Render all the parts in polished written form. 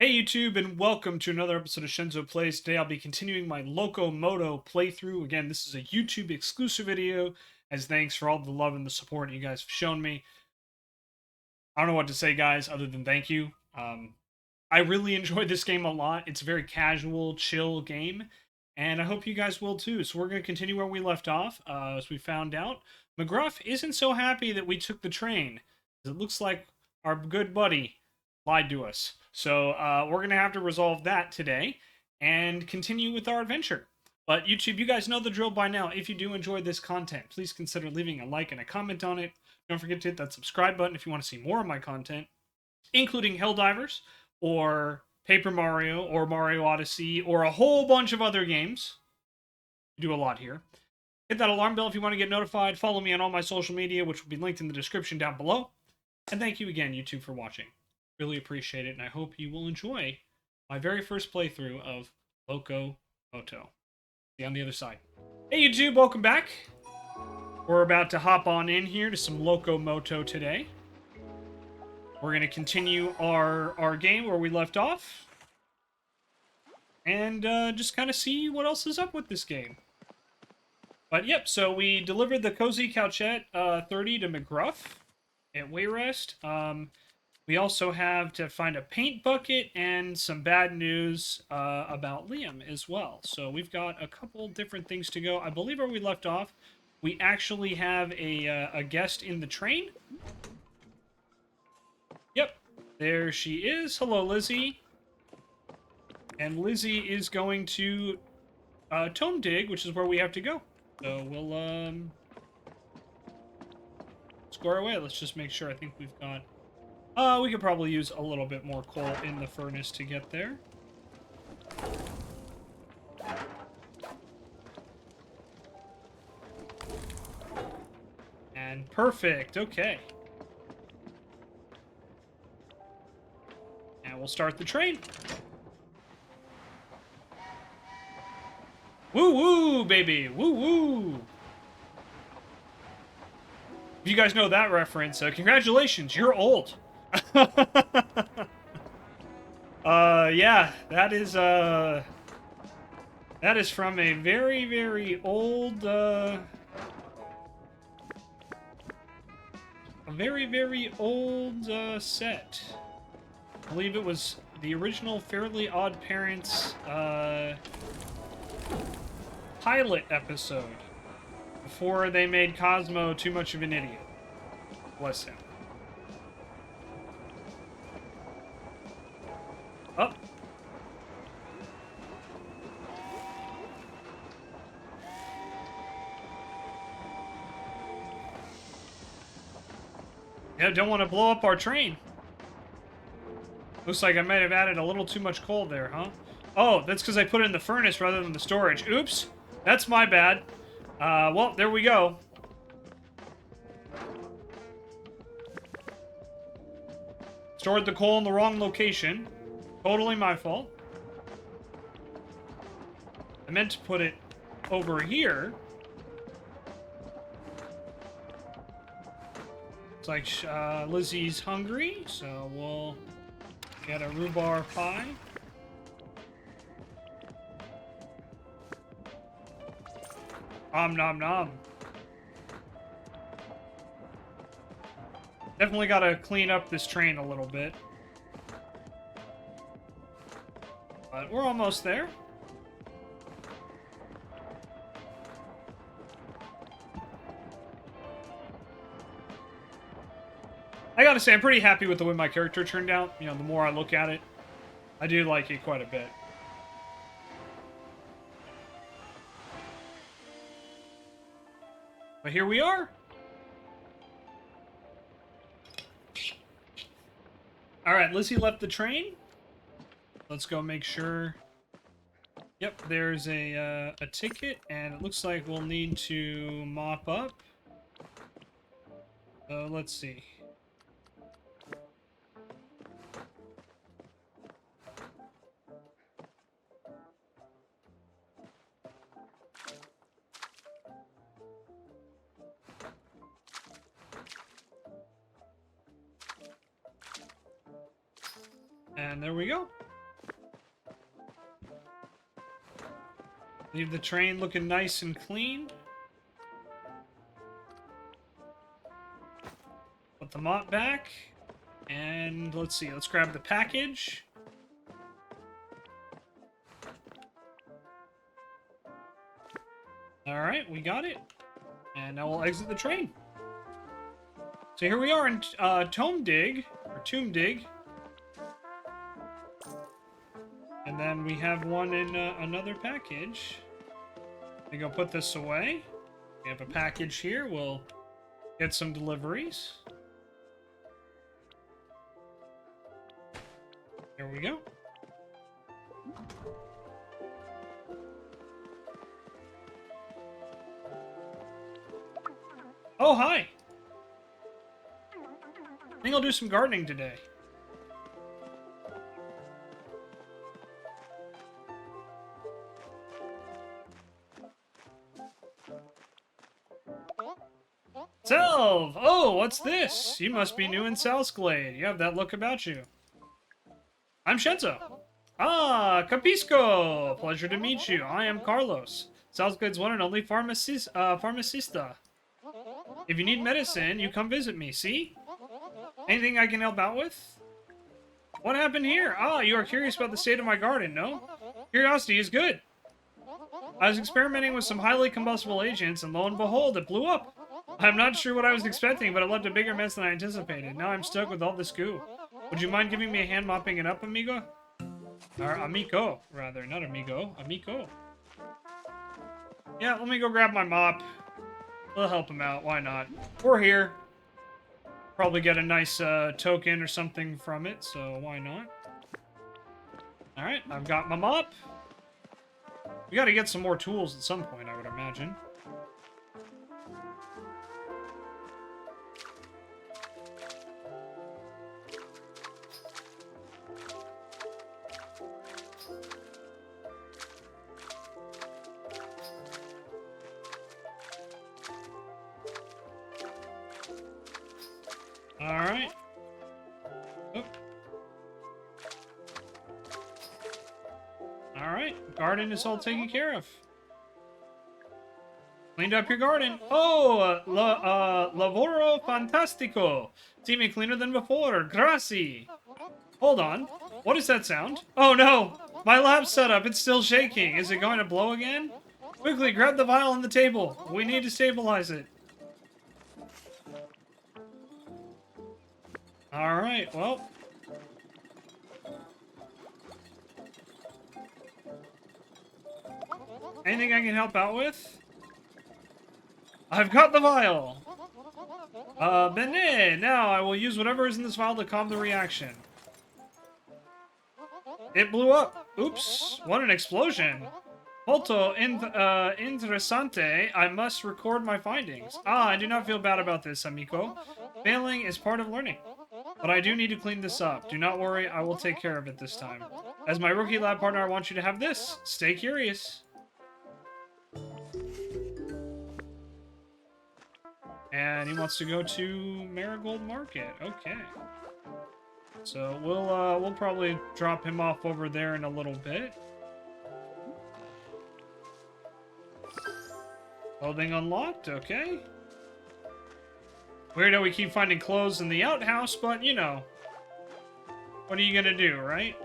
Hey YouTube, and welcome to another episode of Shenzo Plays. Today I'll be continuing my Locomoto playthrough. Again, this is a YouTube exclusive video, as thanks for all the love and the support you guys have shown me. I don't know what to say, guys, other than thank you. I really enjoyed this game a lot. It's a very casual, chill game, and I hope you guys will too. So we're going to continue where we left off. As we found out, McGruff isn't so happy that we took the train. It looks like our good buddy lied to us. So we're going to have to resolve that today and continue with our adventure. But YouTube, you guys know the drill by now. If you do enjoy this content, please consider leaving a like and a comment on it. Don't forget to hit that subscribe button if you want to see more of my content, including Helldivers, or Paper Mario, or Mario Odyssey, or a whole bunch of other games. We do a lot here. Hit that alarm bell if you want to get notified. Follow me on all my social media, which will be linked in the description down below. And thank you again, YouTube, for watching. Really appreciate it, and I hope you will enjoy my very first playthrough of Locomoto. See you on the other side. Hey YouTube, welcome back. We're about to hop on in here to some Locomoto today. We're going to continue our game where we left off. And just kind of see what else is up with this game. But yep, so we delivered the Cozy Couchette 30 to McGruff at Wayrest. We also have to find a paint bucket and some bad news about Liam as well. So we've got a couple different things to go. I believe where we left off, we actually have a guest in the train. Yep, there she is. Hello, Lizzie. And Lizzie is going to Tome Dig, which is where we have to go. So we'll square away. Let's just make sure. I think we've got... we could probably use a little bit more coal in the furnace to get there. And perfect. Okay. And we'll start the train. Woo woo, baby. Woo woo. If you guys know that reference, congratulations, you're old. Yeah, that is from a very, very old, a very, very old, set. I believe it was the original Fairly Odd Parents, pilot episode. Before they made Cosmo too much of an idiot. Bless him. Up. Yeah, don't want to blow up our train. Looks like I might have added a little too much coal there, huh? Oh, that's because I put it in the furnace rather than the storage. Oops. That's my bad. Well, there we go. Stored the coal in the wrong location. Totally my fault. I meant to put it over here. It's like Lizzie's hungry, so we'll get a rhubarb pie. Om nom nom. Definitely gotta clean up this train a little bit. But we're almost there. I gotta say, I'm pretty happy with the way my character turned out. You know, the more I look at it, I do like it quite a bit. But here we are. Alright, Lizzie left the train. Let's go make sure. Yep, there's a ticket, and it looks like we'll need to mop up. So let's see. And there we go. Leave the train looking nice and clean. Put the mop back. And let's see, let's grab the package. Alright, we got it. And now we'll exit the train. So here we are in Tomb Dig. And then we have one in another package. We go put this away. We have a package here. We'll get some deliveries. Here we go. Oh, hi! I think I'll do some gardening today. Selv! Oh, what's this? You must be new in Southglade. You have that look about you. I'm Shenzo. Ah, Capisco! Pleasure to meet you. I am Carlos, Southglade's one and only pharmacista. If you need medicine, you come visit me, see? Anything I can help out with? What happened here? Ah, you are curious about the state of my garden, no? Curiosity is good. I was experimenting with some highly combustible agents, and lo and behold, it blew up. I'm not sure what I was expecting, but it led to bigger mess than I anticipated. Now I'm stuck with all this goo. Would you mind giving me a hand mopping it up, amigo? Or amico, rather. Not amigo. Amico. Yeah, let me go grab my mop. We'll help him out. Why not? We're here. Probably get a nice token or something from it, so why not? Alright, I've got my mop. We gotta get some more tools at some point, I would imagine. Alright. Oh. Alright, garden is all taken care of. Cleaned up your garden. Oh, lavoro fantastico. It's even cleaner than before. Grazie. Hold on. What is that sound? Oh no! My lab's set up. It's still shaking. Is it going to blow again? Quickly, grab the vial on the table. We need to stabilize it. Alright, well. Anything I can help out with? I've got the vial! Bene! Now I will use whatever is in this vial to calm the reaction. It blew up! Oops! What an explosion! Molto interessante. I must record my findings. Ah, I do not feel bad about this, amico. Failing is part of learning. But I do need to clean this up. Do not worry, I will take care of it this time. As my rookie lab partner, I want you to have this. Stay curious. And he wants to go to Marigold Market. Okay. So we'll probably drop him off over there in a little bit. Clothing unlocked, okay. Weird how we keep finding clothes in the outhouse, but you know. What are you gonna do, right?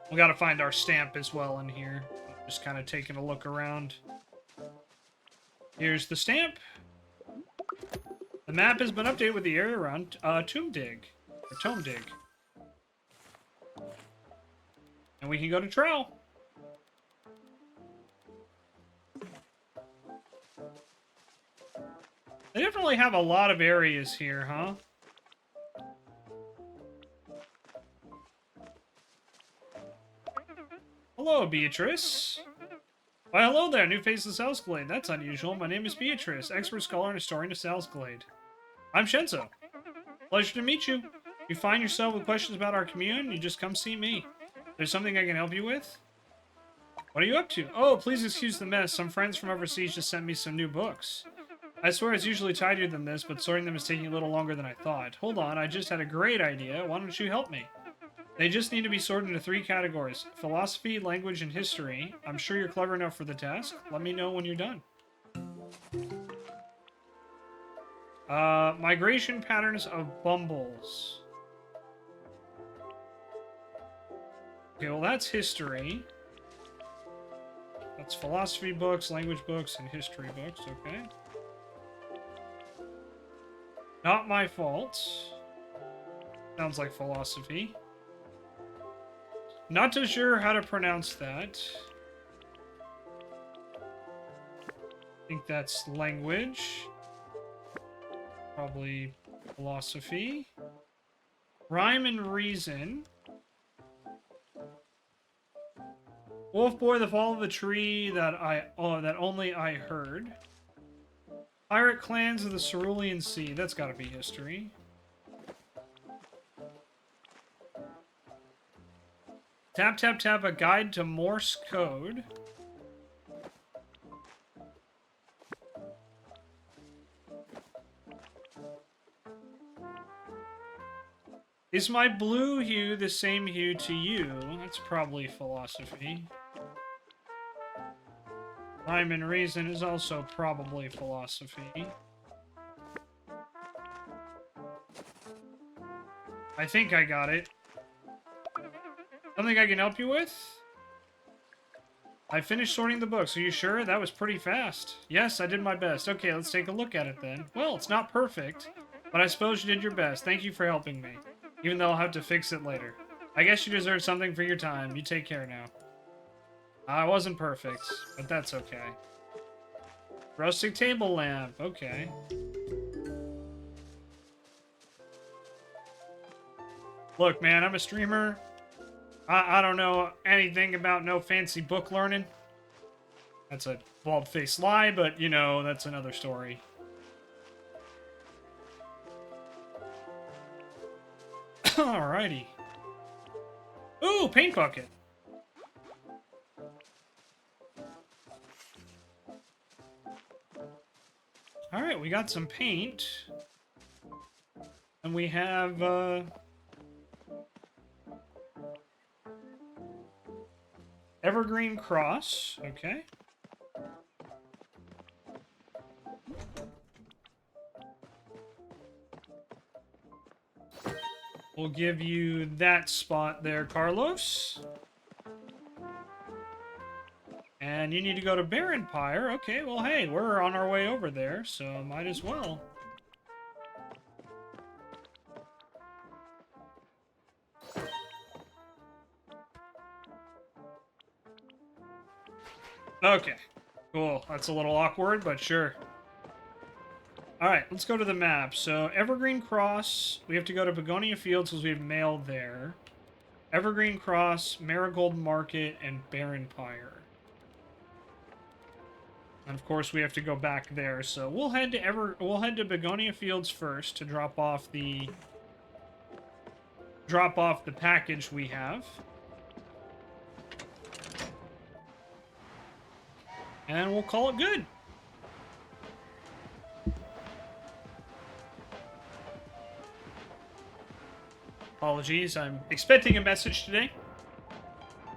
We gotta find our stamp as well in here. Just kind of taking a look around. Here's the stamp. The map has been updated with the area around Tomb Dig. And we can go to Trowel. They definitely have a lot of areas here, huh? Hello, Beatrice. Why, hello there, new face of Southglade. That's unusual. My name is Beatrice, expert scholar and historian of Southglade. I'm Shenzo. Pleasure to meet you. If you find yourself with questions about our commune, you just come see me. There's something I can help you with? What are you up to? Oh, please excuse the mess. Some friends from overseas just sent me some new books. I swear it's usually tidier than this, but sorting them is taking a little longer than I thought. Hold on, I just had a great idea. Why don't you help me? They just need to be sorted into 3 categories. Philosophy, language, and history. I'm sure you're clever enough for the task. Let me know when you're done. Migration patterns of bumbles. Okay, well that's history. That's philosophy books, language books, and history books, okay. Not my fault. Sounds like philosophy. Not too sure how to pronounce that. I think that's language. Probably philosophy. Rhyme and reason. Wolf Boy, the fall of the tree that only I heard. Pirate clans of the Cerulean Sea. That's gotta be history. Tap, tap, tap, a guide to Morse code. Is my blue hue the same hue to you? That's probably philosophy. Rhyme and reason is also probably philosophy. I think I got it. Something I can help you with? I finished sorting the books. Are you sure? That was pretty fast. Yes, I did my best. Okay, let's take a look at it then. Well, it's not perfect, but I suppose you did your best. Thank you for helping me. Even though I'll have to fix it later. I guess you deserve something for your time. You take care now. I wasn't perfect, but that's okay. Rustic table lamp. Okay. Look, man, I'm a streamer. I don't know anything about no fancy book learning. That's a bald-faced lie, but, you know, that's another story. Alrighty. Ooh, paint bucket. Alright, we got some paint. And we have, Evergreen Cross. Okay. We'll give you that spot there, Carlos. And you need to go to Baron Pyre. Okay, well, hey, we're on our way over there, so might as well. Okay, cool. That's a little awkward, but sure. Alright, let's go to the map. So, Evergreen Cross, we have to go to Begonia Fields because we have mail there. Evergreen Cross, Marigold Market, and Baron Pyre. And of course, we have to go back there. So we'll head to Begonia Fields first to drop off the package we have. And we'll call it good. Apologies, I'm expecting a message today.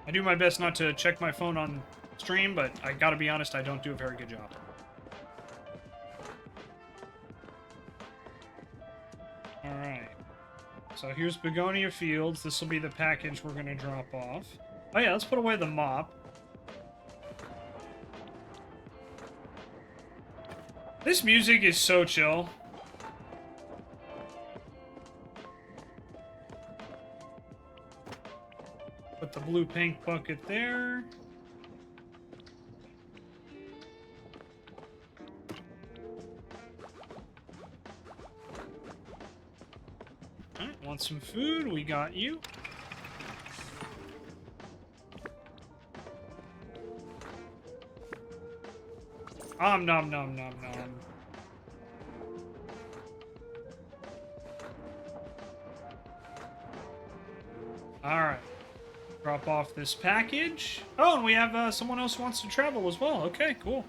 I do my best not to check my phone on stream, but I gotta be honest, I don't do a very good job. Alright. So here's Begonia Fields. This will be the package we're gonna drop off. Oh yeah, let's put away the mop. This music is so chill. Put the blue paint bucket there. Alright, want some food? We got you. Nom nom nom nom. Alright. drop off this package. Oh, and we have someone else who wants to travel as well. Okay, cool.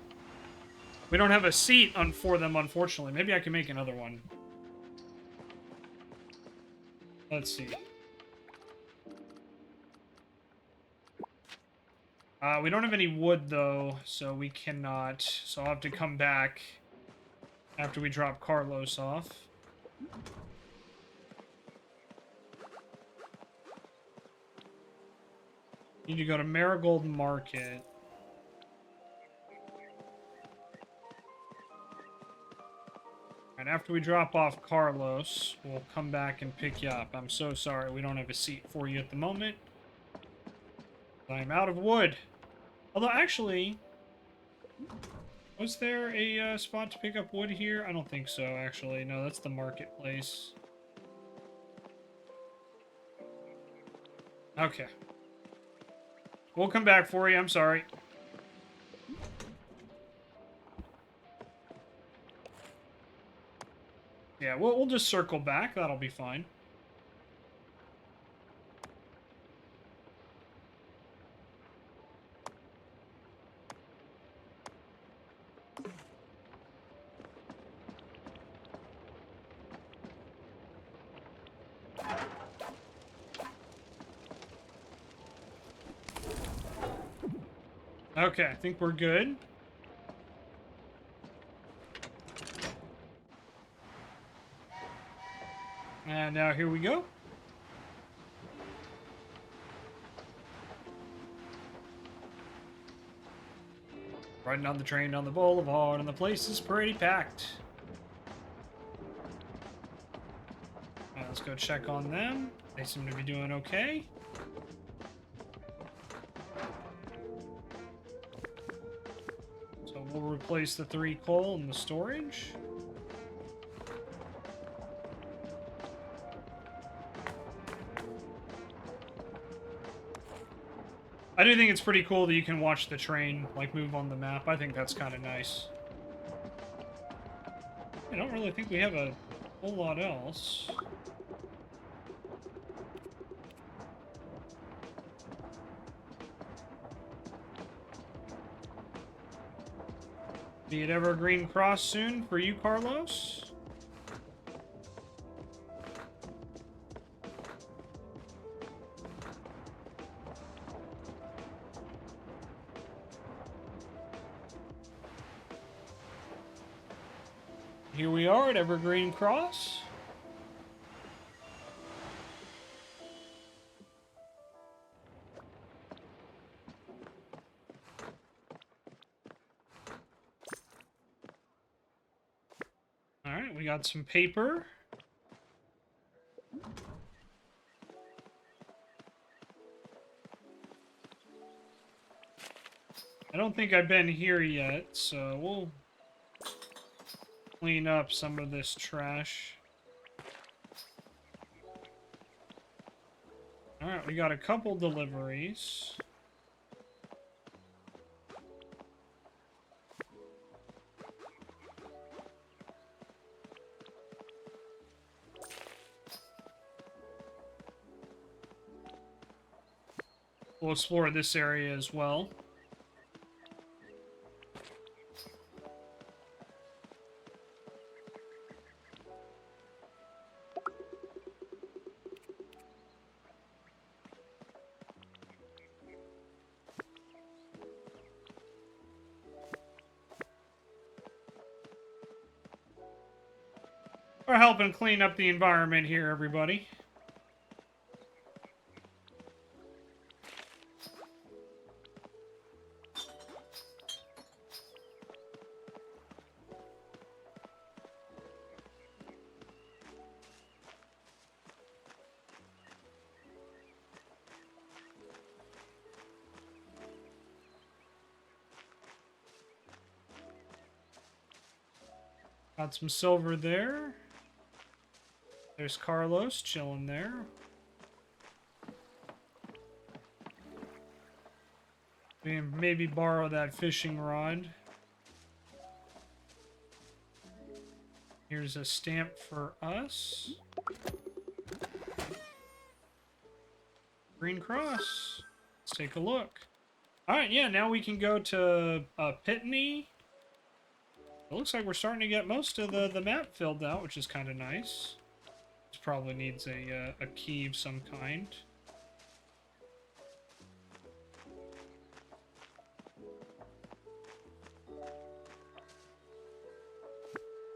We don't have a seat for them, unfortunately. Maybe I can make another one. Let's see. We don't have any wood, though, so we cannot. So I'll have to come back after we drop Carlos off. Need to go to Marigold Market. And after we drop off Carlos, we'll come back and pick you up. I'm so sorry we don't have a seat for you at the moment. I'm out of wood. Although, actually, was there a spot to pick up wood here? I don't think so, actually. No, that's the marketplace. Okay. We'll come back for you. I'm sorry. Yeah, we'll just circle back. That'll be fine. Okay, I think we're good. And now here we go. Riding on the train down the boulevard, and the place is pretty packed. Alright, let's go check on them. They seem to be doing okay. So we'll replace the 3 coal in the storage. I do think it's pretty cool that you can watch the train, like, move on the map. I think that's kind of nice. I don't really think we have a whole lot else. Be at Evergreen Cross soon for you, Carlos? Here we are at Evergreen Cross. Alright, we got some paper. I don't think I've been here yet, so we'll clean up some of this trash. Alright, we got a couple deliveries. We'll explore this area as well. We're helping clean up the environment here, everybody. Got some silver there. There's Carlos chilling there. We can maybe borrow that fishing rod. Here's a stamp for us. Green Cross. take a look. Alright, yeah, now we can go to Pitney. It looks like we're starting to get most of the map filled out, which is kind of nice. This probably needs a key of some kind.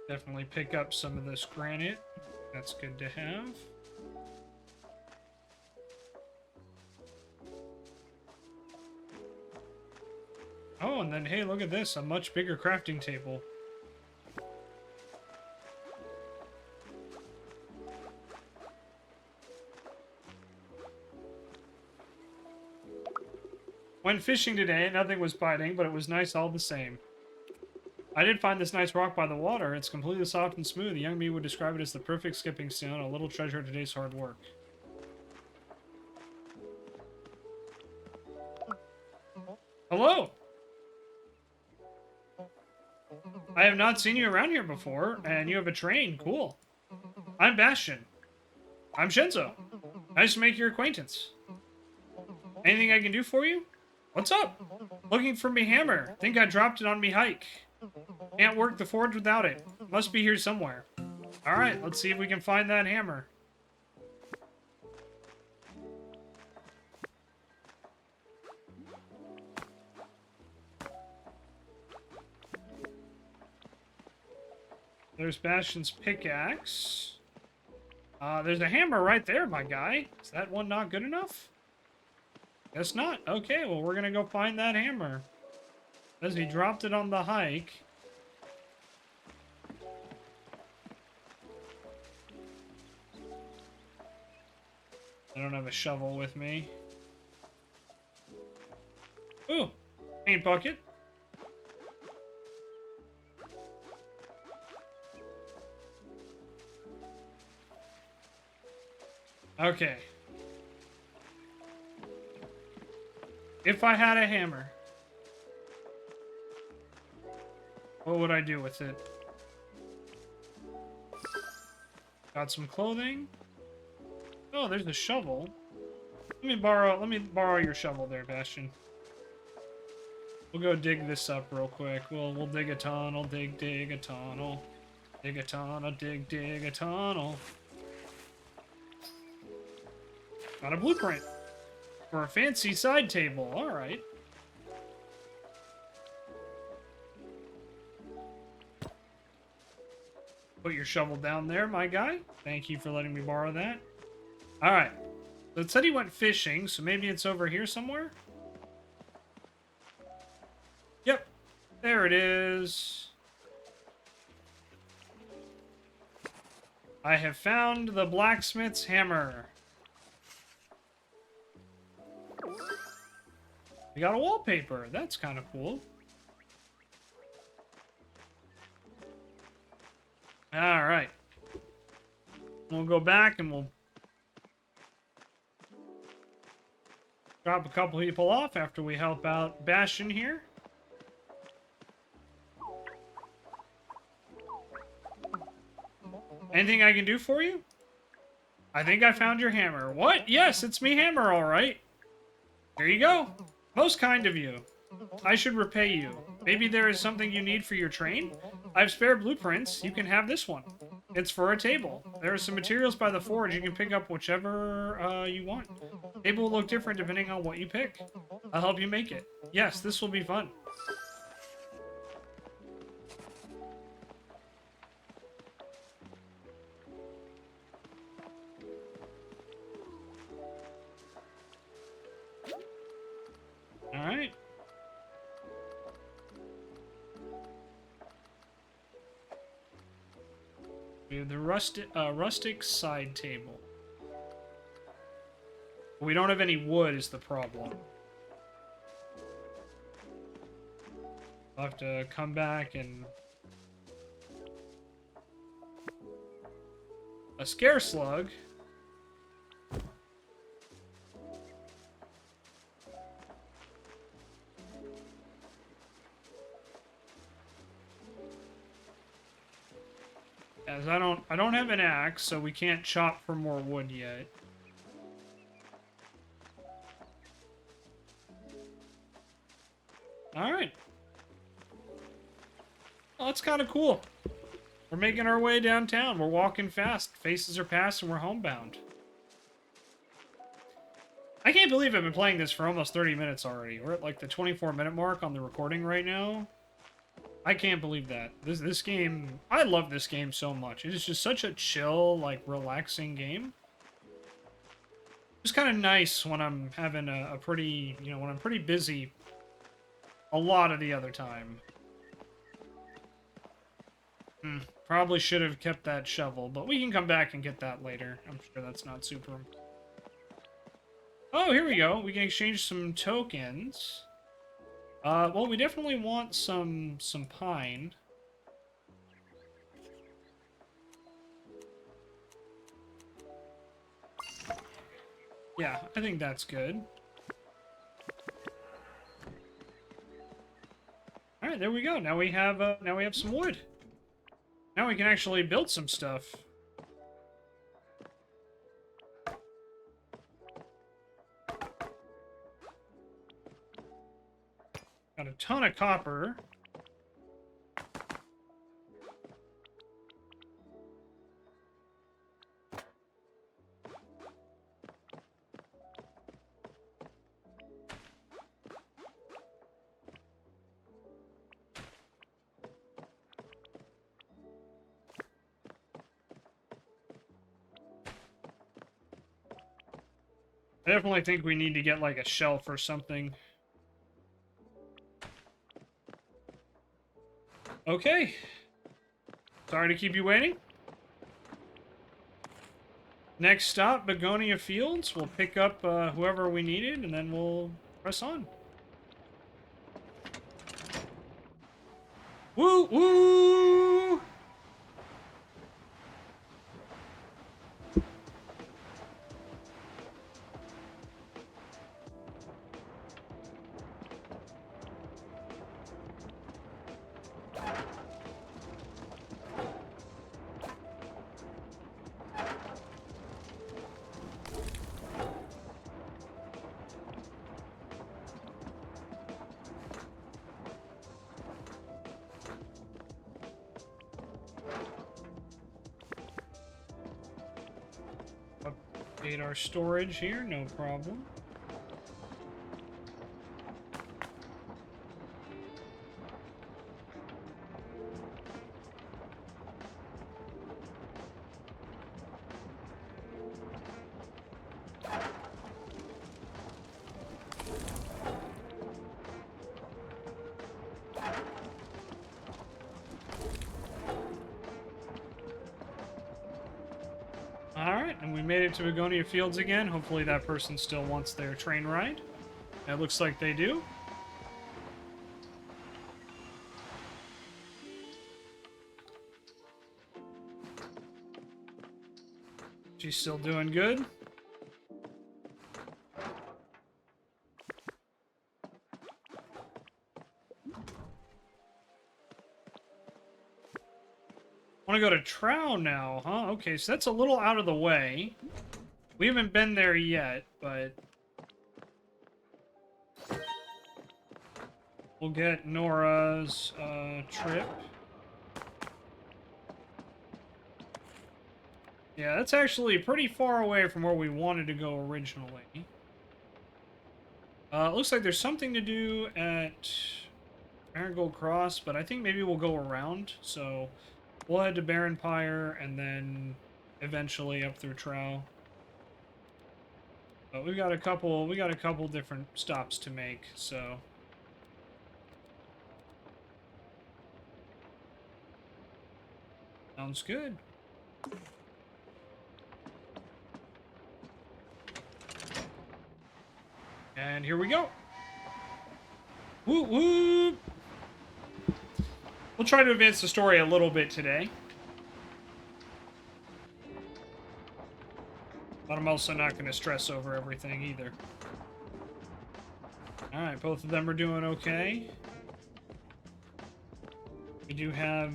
Definitely pick up some of this granite. That's good to have. Oh, and then, hey, look at this. A much bigger crafting table. Went fishing today. Nothing was biting, but it was nice all the same. I did find this nice rock by the water. It's completely soft and smooth. Young me would describe it as the perfect skipping stone, a little treasure of today's hard work. Hello! I have not seen you around here before, and you have a train. Cool. I'm Bastion. I'm Shenzo. Nice to make your acquaintance. Anything I can do for you? What's up? Looking for me hammer. Think I dropped it on me hike. Can't work the forge without it. Must be here somewhere. Alright, let's see if we can find that hammer. There's Bastion's pickaxe. There's a hammer right there, my guy. Is that one not good enough? Guess not. Okay, well, we're gonna go find that hammer. As he dropped it on the hike. I don't have a shovel with me. Ooh, paint bucket. Okay. If I had a hammer, what would I do with it? Got some clothing. Oh, there's a shovel. Let me borrow your shovel there, Bastion. We'll go dig this up real quick. We'll dig a tunnel, dig a tunnel. Dig a tunnel, dig a tunnel. Got a blueprint for a fancy side table. All right. Put your shovel down there, my guy. Thank you for letting me borrow that. All right. So it said he went fishing, so maybe it's over here somewhere. Yep. There it is. I have found the blacksmith's hammer. We got a wallpaper. That's kind of cool. All right. We'll go back and we'll drop a couple people off after we help out Bastion here. Anything I can do for you? I think I found your hammer. What? Yes, it's me hammer, all right. Here you go. Most kind of you. I should repay you. Maybe there is something you need for your train? I have spare blueprints. You can have this one. It's for a table. There are some materials by the forge. You can pick up whichever you want. Table will look different depending on what you pick. I'll help you make it. Yes, this will be fun. All right. We have the rustic side table. We don't have any wood is the problem. I'll have to come back and... A scare slug. As I don't have an axe, so we can't chop for more wood yet. All right. Oh, that's kind of cool. We're making our way downtown. We're walking fast. Faces are past and we're homebound. I can't believe I've been playing this for almost 30 minutes already. We're at like the 24-minute mark on the recording right now. I can't believe that. This game, I love this game so much. It is just such a chill, like, relaxing game. It's kind of nice when I'm having a pretty, you know, when I'm pretty busy a lot of the other time. Probably should have kept that shovel, but we can come back and get that later. I'm sure that's not super important. Oh, here we go. We can exchange some tokens. Well, we definitely want some pine. Yeah, I think that's good. All right, there we go. Now we have some wood. Now we can actually build some stuff. Got a ton of copper. I definitely think we need to get like a shelf or something. Okay. Sorry to keep you waiting. Next stop, Begonia Fields. We'll pick up whoever we needed, and then we'll press on. Woo woo! Update our storage here, no problem. Alright, and we made it to Begonia Fields again. Hopefully that person still wants their train ride. It looks like they do. She's still doing good. Want to go to Trow now, huh? Okay, so that's a little out of the way. We haven't been there yet, but we'll get Nora's trip. Yeah, that's actually pretty far away from where we wanted to go originally. Looks like there's something to do at Marigold Cross, but I think maybe we'll go around, so we'll head to Barren Pyre and then eventually up through Trow. But we got a couple different stops to make, so sounds good. And here we go. Woo woo! We'll try to advance the story a little bit today. But I'm also not going to stress over everything either. Alright, both of them are doing okay. We do have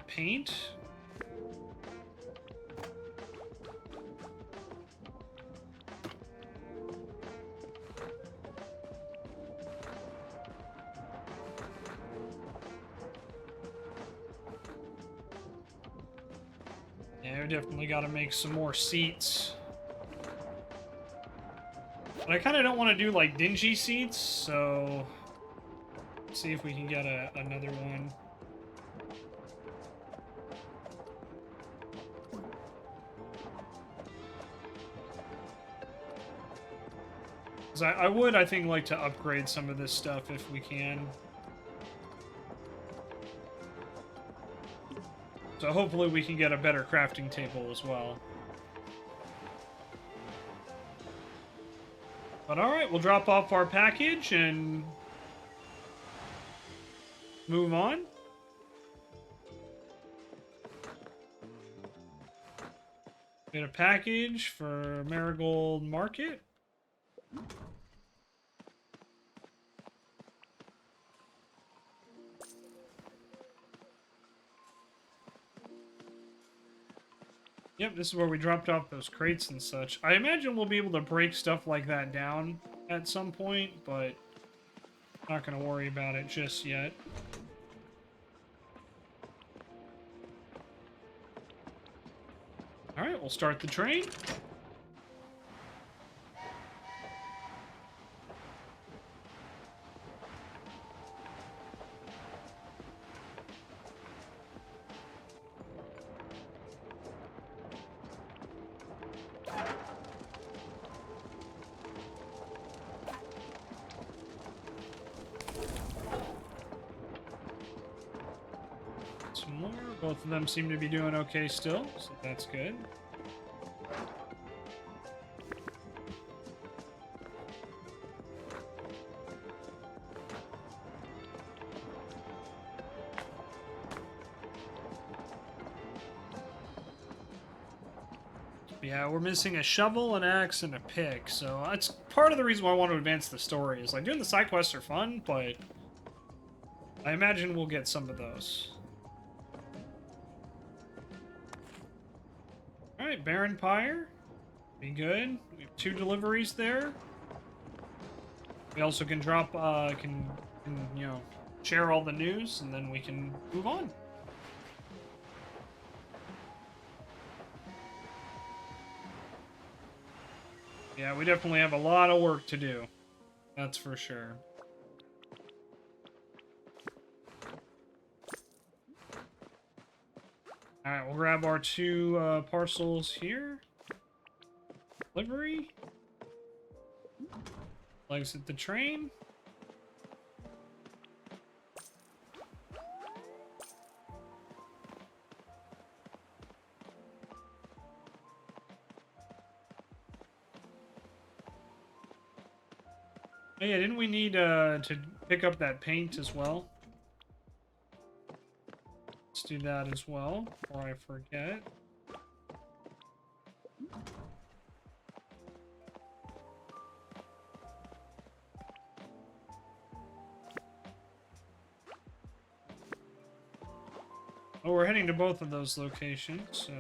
paint. Yeah, we definitely got to make some more seats. But I kind of don't want to do like dingy seats, so let's see if we can get another one. I would, I think, like to upgrade some of this stuff if we can. So hopefully we can get a better crafting table as well. But alright, we'll drop off our package and move on. Get a package for Marigold Market. Yep, this is where we dropped off those crates and such. I imagine we'll be able to break stuff like that down at some point, but not going to worry about it just yet. Alright, we'll start the train. Some more. Both of them seem to be doing okay still, so that's good. Yeah, we're missing a shovel, an axe, and a pick, so that's part of the reason why I want to advance the story. Is like, doing the side quests are fun, but I imagine we'll get some of those. Alright, Baron Pyre. Be good. We have 2 deliveries there. We also can drop, you know, share all the news, and then we can move on. Yeah, we definitely have a lot of work to do. That's for sure. Alright, we'll grab our 2 parcels here. Delivery. Exit the train. Oh yeah, didn't we need to pick up that paint as well? Let's do that as well, before I forget. Oh, we're heading to both of those locations, so...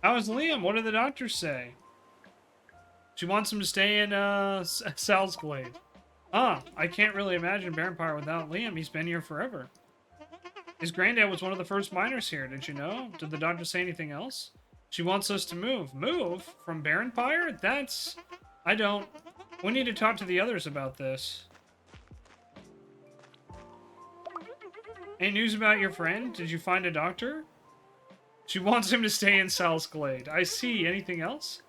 How is Liam? What did the doctors say? She wants him to stay in, Sal's Glade. Ah, I can't really imagine Baron Pyre without Liam. He's been here forever. His granddad was one of the first miners here, did you know? Did the doctor say anything else? She wants us to move. Move? From Baron Pyre? That's... I don't... We need to talk to the others about this. Any news about your friend? Did you find a doctor? She wants him to stay in Sal's Glade. I see. Anything else?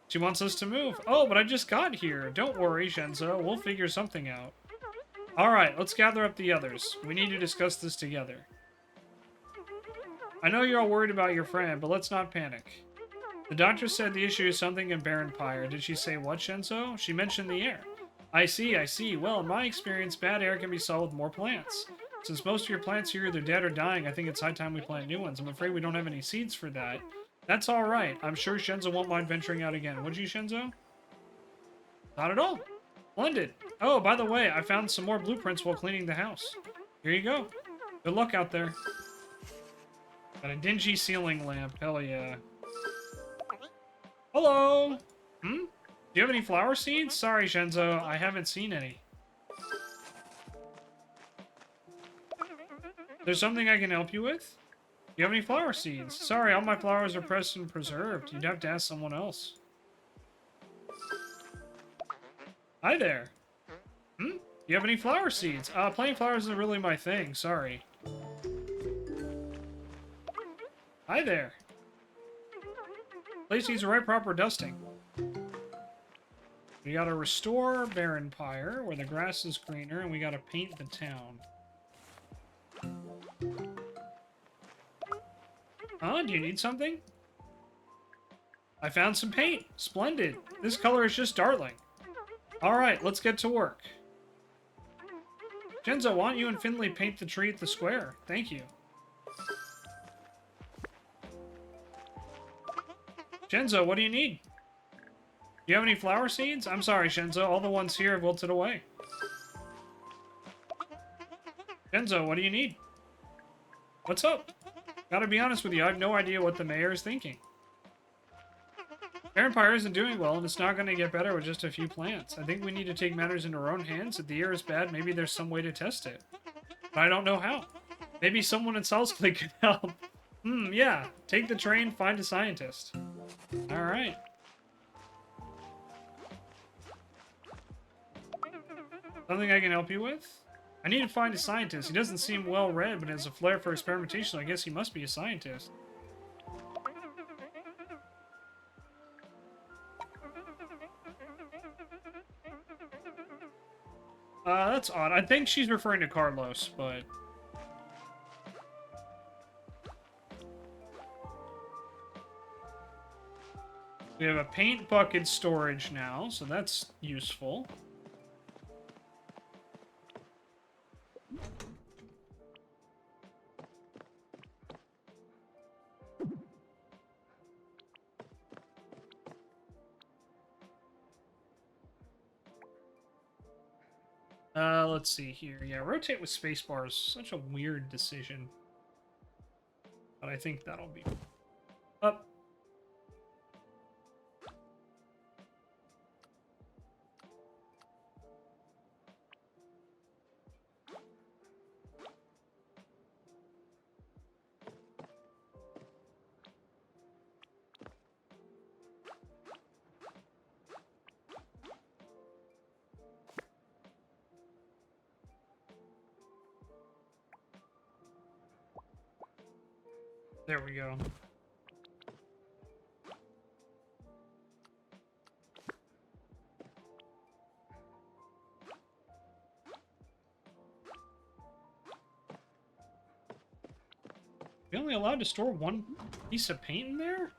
She wants us to move. Oh, but I just got here. Don't worry, Shenzo. We'll figure something out. Alright, let's gather up the others. We need to discuss this together. I know you're all worried about your friend, but let's not panic. The doctor said the issue is something in Baron Pyre. Did she say what, Shenzo? She mentioned the air. I see, I see. Well, in my experience, bad air can be solved with more plants. Since most of your plants here are either dead or dying, I think it's high time we plant new ones. I'm afraid we don't have any seeds for that. That's alright. I'm sure Shenzo won't mind venturing out again. Would you, Shenzo? Not at all. Splendid. Oh, by the way, I found some more blueprints while cleaning the house. Here you go. Good luck out there. Got a dingy ceiling lamp. Hell yeah. Hello! Do you have any flower seeds? Sorry, Shenzo. I haven't seen any. There's something I can help you with? Do you have any flower seeds? Sorry, all my flowers are pressed and preserved. You'd have to ask someone else. Hi there. Hmm? Do you have any flower seeds? Planting flowers isn't really my thing. Sorry. Hi there. Place needs a right proper dusting. We gotta restore Barren Pyre, where the grass is greener, and we gotta paint the town. Huh? Do you need something? I found some paint. Splendid. This color is just darling. Alright, let's get to work. Shenzo, why don't you and Finley paint the tree at the square? Thank you. Shenzo, what do you need? Do you have any flower seeds? I'm sorry, Shenzo. All the ones here have wilted away. Shenzo, what do you need? What's up? Gotta be honest with you, I have no idea what the mayor is thinking. Barren Pyre isn't doing well, and it's not going to get better with just a few plants. I think we need to take matters into our own hands. If the air is bad, maybe there's some way to test it. But I don't know how. Maybe someone in Salisbury could help. Yeah. Take the train, find a scientist. Alright. Something I can help you with? I need to find a scientist. He doesn't seem well read, but has a flair for experimentation. I guess he must be a scientist. That's odd. I think she's referring to Carlos, but... We have a paint bucket storage now, so that's useful. Let's see here. Yeah, rotate with spacebar is such a weird decision. But I think that'll be up. There we go. We only allowed to store one piece of paint in there?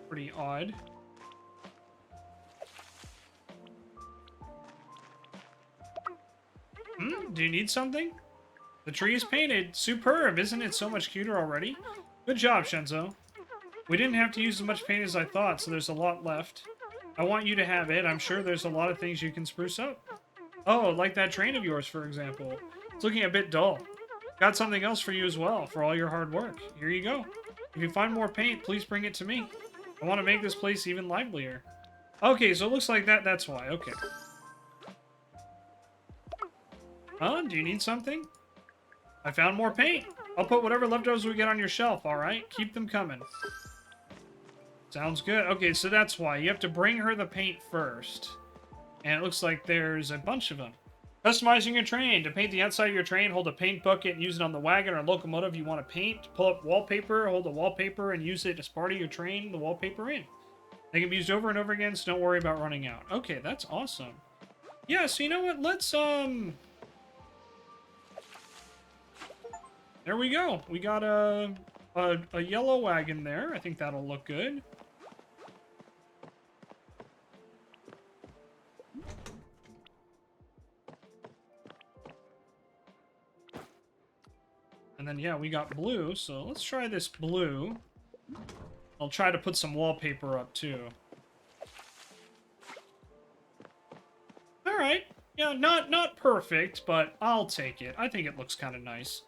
Pretty odd. Do you need something? The tree is painted. Superb, isn't it so much cuter already? Good job, Shenzo. We didn't have to use as much paint as I thought, so there's a lot left. I want you to have it. I'm sure there's a lot of things you can spruce up. Oh, like that train of yours, for example. It's looking a bit dull. Got something else for you as well, for all your hard work. Here you go. If you find more paint, please bring it to me. I want to make this place even livelier. Okay, so it looks like that's why. Okay. Huh? Do you need something? I found more paint. I'll put whatever leftovers we get on your shelf, alright? Keep them coming. Sounds good. Okay, so that's why. You have to bring her the paint first. And it looks like there's a bunch of them. Customizing your train. To paint the outside of your train, hold a paint bucket and use it on the wagon or locomotive you want to paint. Pull up wallpaper, hold the wallpaper, and use it as part of your train, the wallpaper in. They can be used over and over again, so don't worry about running out. Okay, that's awesome. Yeah, so you know what? Let's, There we go. We got a yellow wagon there. I think that'll look good. And then, yeah, we got blue, so let's try this blue. I'll try to put some wallpaper up, too. Alright. Yeah, not perfect, but I'll take it. I think it looks kind of nice.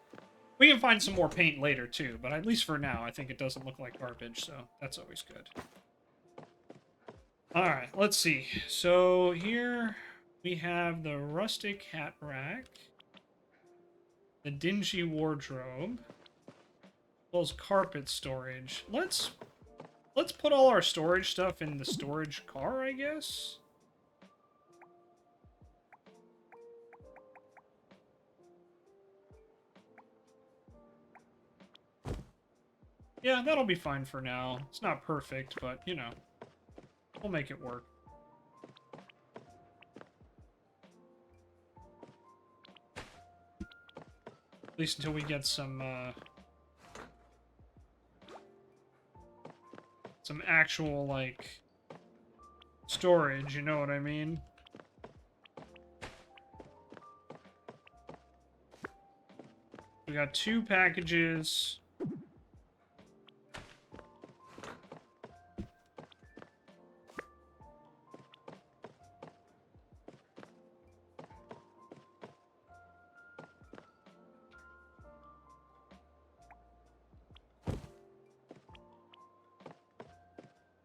We can find some more paint later, too, but at least for now, I think it doesn't look like garbage, so that's always good. Alright, let's see. So here we have the rustic hat rack. The dingy wardrobe. As well as carpet storage. Let's put all our storage stuff in the storage car, I guess. Yeah, that'll be fine for now. It's not perfect, but, you know, we'll make it work. At least until we get some actual, like, storage, you know what I mean? We got 2 packages.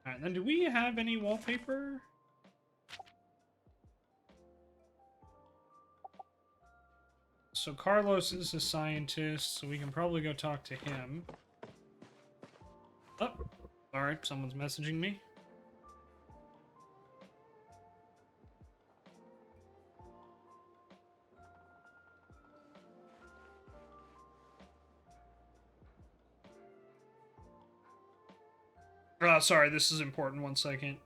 Alright, then do we have any wallpaper? So Carlos is a scientist, so we can probably go talk to him. Oh, sorry, someone's messaging me. Sorry, this is important. 1 second.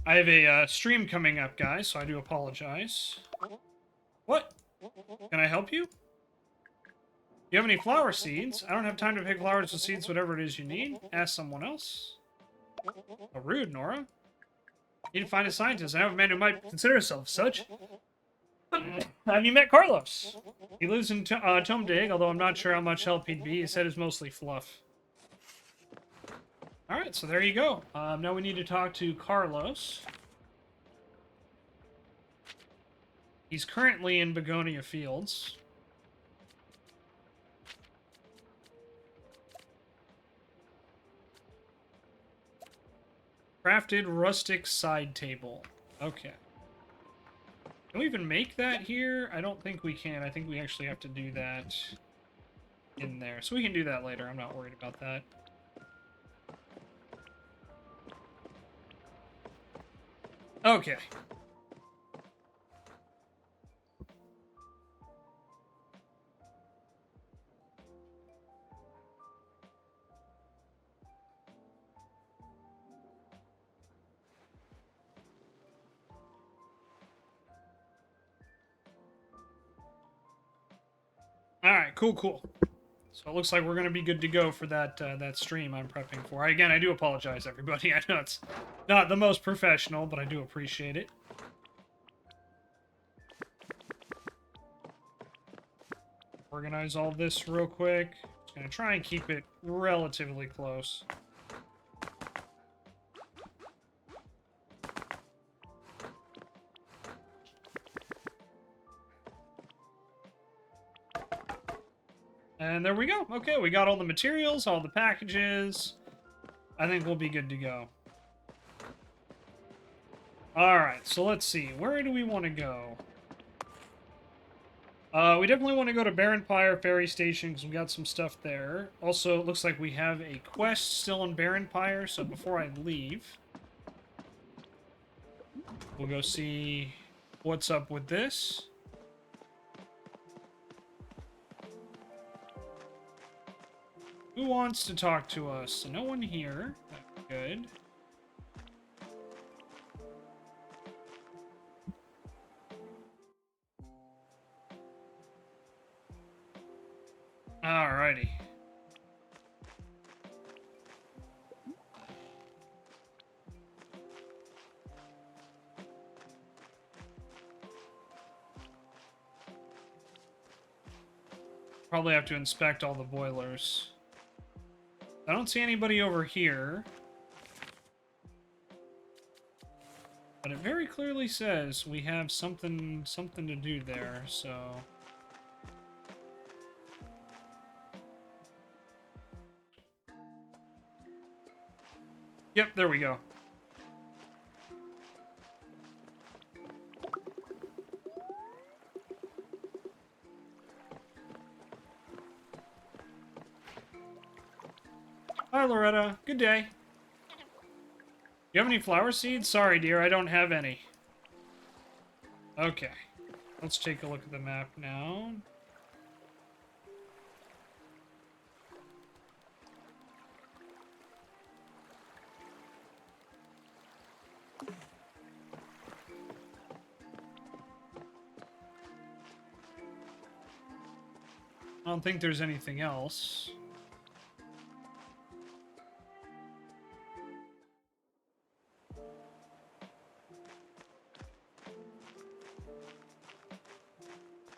I have a stream coming up, guys, so I do apologize. What? Can I help you? You have any flower seeds? I don't have time to pick flowers or seeds, whatever it is you need. Ask someone else. Oh, rude, Nora. You need to find a scientist. I have a man who might consider himself such. Have you met Carlos? He lives in Tom Dig, although I'm not sure how much help he'd be. He said it's mostly fluff. Alright, so there you go. Now we need to talk to Carlos. He's currently in Begonia Fields. Crafted rustic side table. Okay. Can we even make that here? I don't think we can. I think we actually have to do that in there. So we can do that later. I'm not worried about that. Okay. Alright, cool. So it looks like we're going to be good to go for that that stream I'm prepping for. Again, I do apologize, everybody. I know it's not the most professional, but I do appreciate it. Organize all this real quick. Just going to try and keep it relatively close. And there we go. Okay, we got all the materials, all the packages. I think we'll be good to go. Alright, so let's see. Where do we want to go? We definitely want to go to Barren Pyre Ferry Station because we got some stuff there. Also, it looks like we have a quest still in Barren Pyre, so before I leave, we'll go see what's up with this. Who wants to talk to us? No one here. That's good. Alrighty. Probably have to inspect all the boilers. I don't see anybody over here. But it very clearly says we have something to do there, so... Yep, there we go. Hi, Loretta. Good day. You have any flower seeds? Sorry, dear, I don't have any. Okay. Let's take a look at the map now. I don't think there's anything else.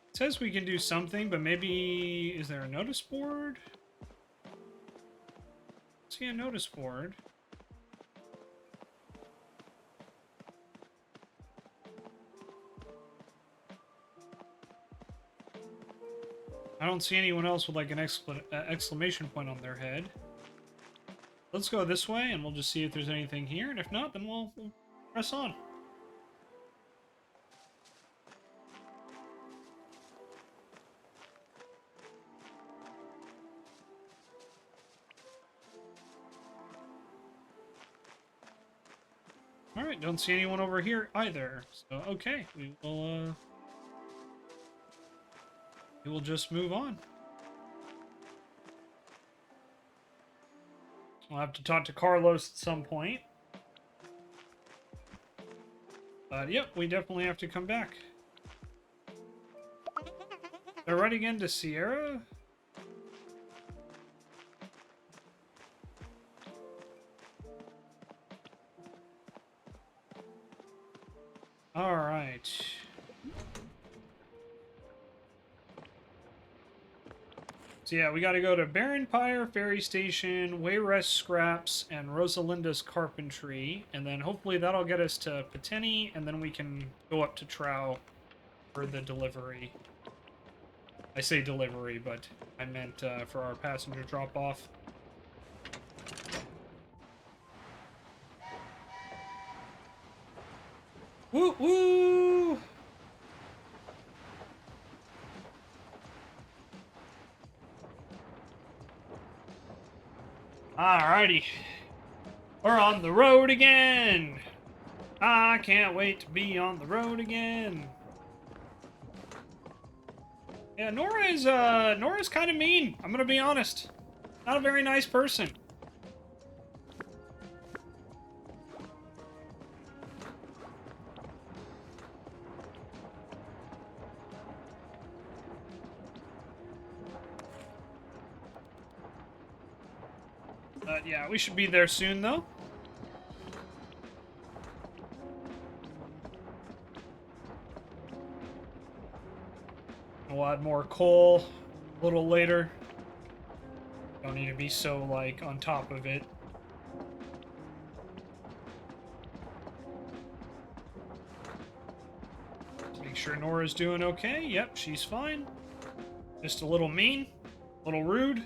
It says we can do something, but maybe... Is there a notice board? See a notice board. I don't see anyone else with like an exclamation point on their head. Let's go this way, and we'll just see if there's anything here, and if not, then we'll press on. Alright, don't see anyone over here either. So, okay, we will just move on. We'll have to talk to Carlos at some point. But, yep, we definitely have to come back. They're right again to Sierra? Alright. So yeah, we gotta go to Baron Pyre Ferry Station, Wayrest Scraps, and Rosalinda's Carpentry, and then hopefully that'll get us to Pateni, and then we can go up to Trow for the delivery. I say delivery, but I meant for our passenger drop-off. Woo woo! Alrighty. We're on the road again! I can't wait to be on the road again. Yeah, Nora's kind of mean. I'm gonna be honest. Not a very nice person. But yeah, we should be there soon, though. We'll add more coal a little later. Don't need to be so, like, on top of it. Let's make sure Nora's doing okay. Yep, she's fine. Just a little mean, a little rude.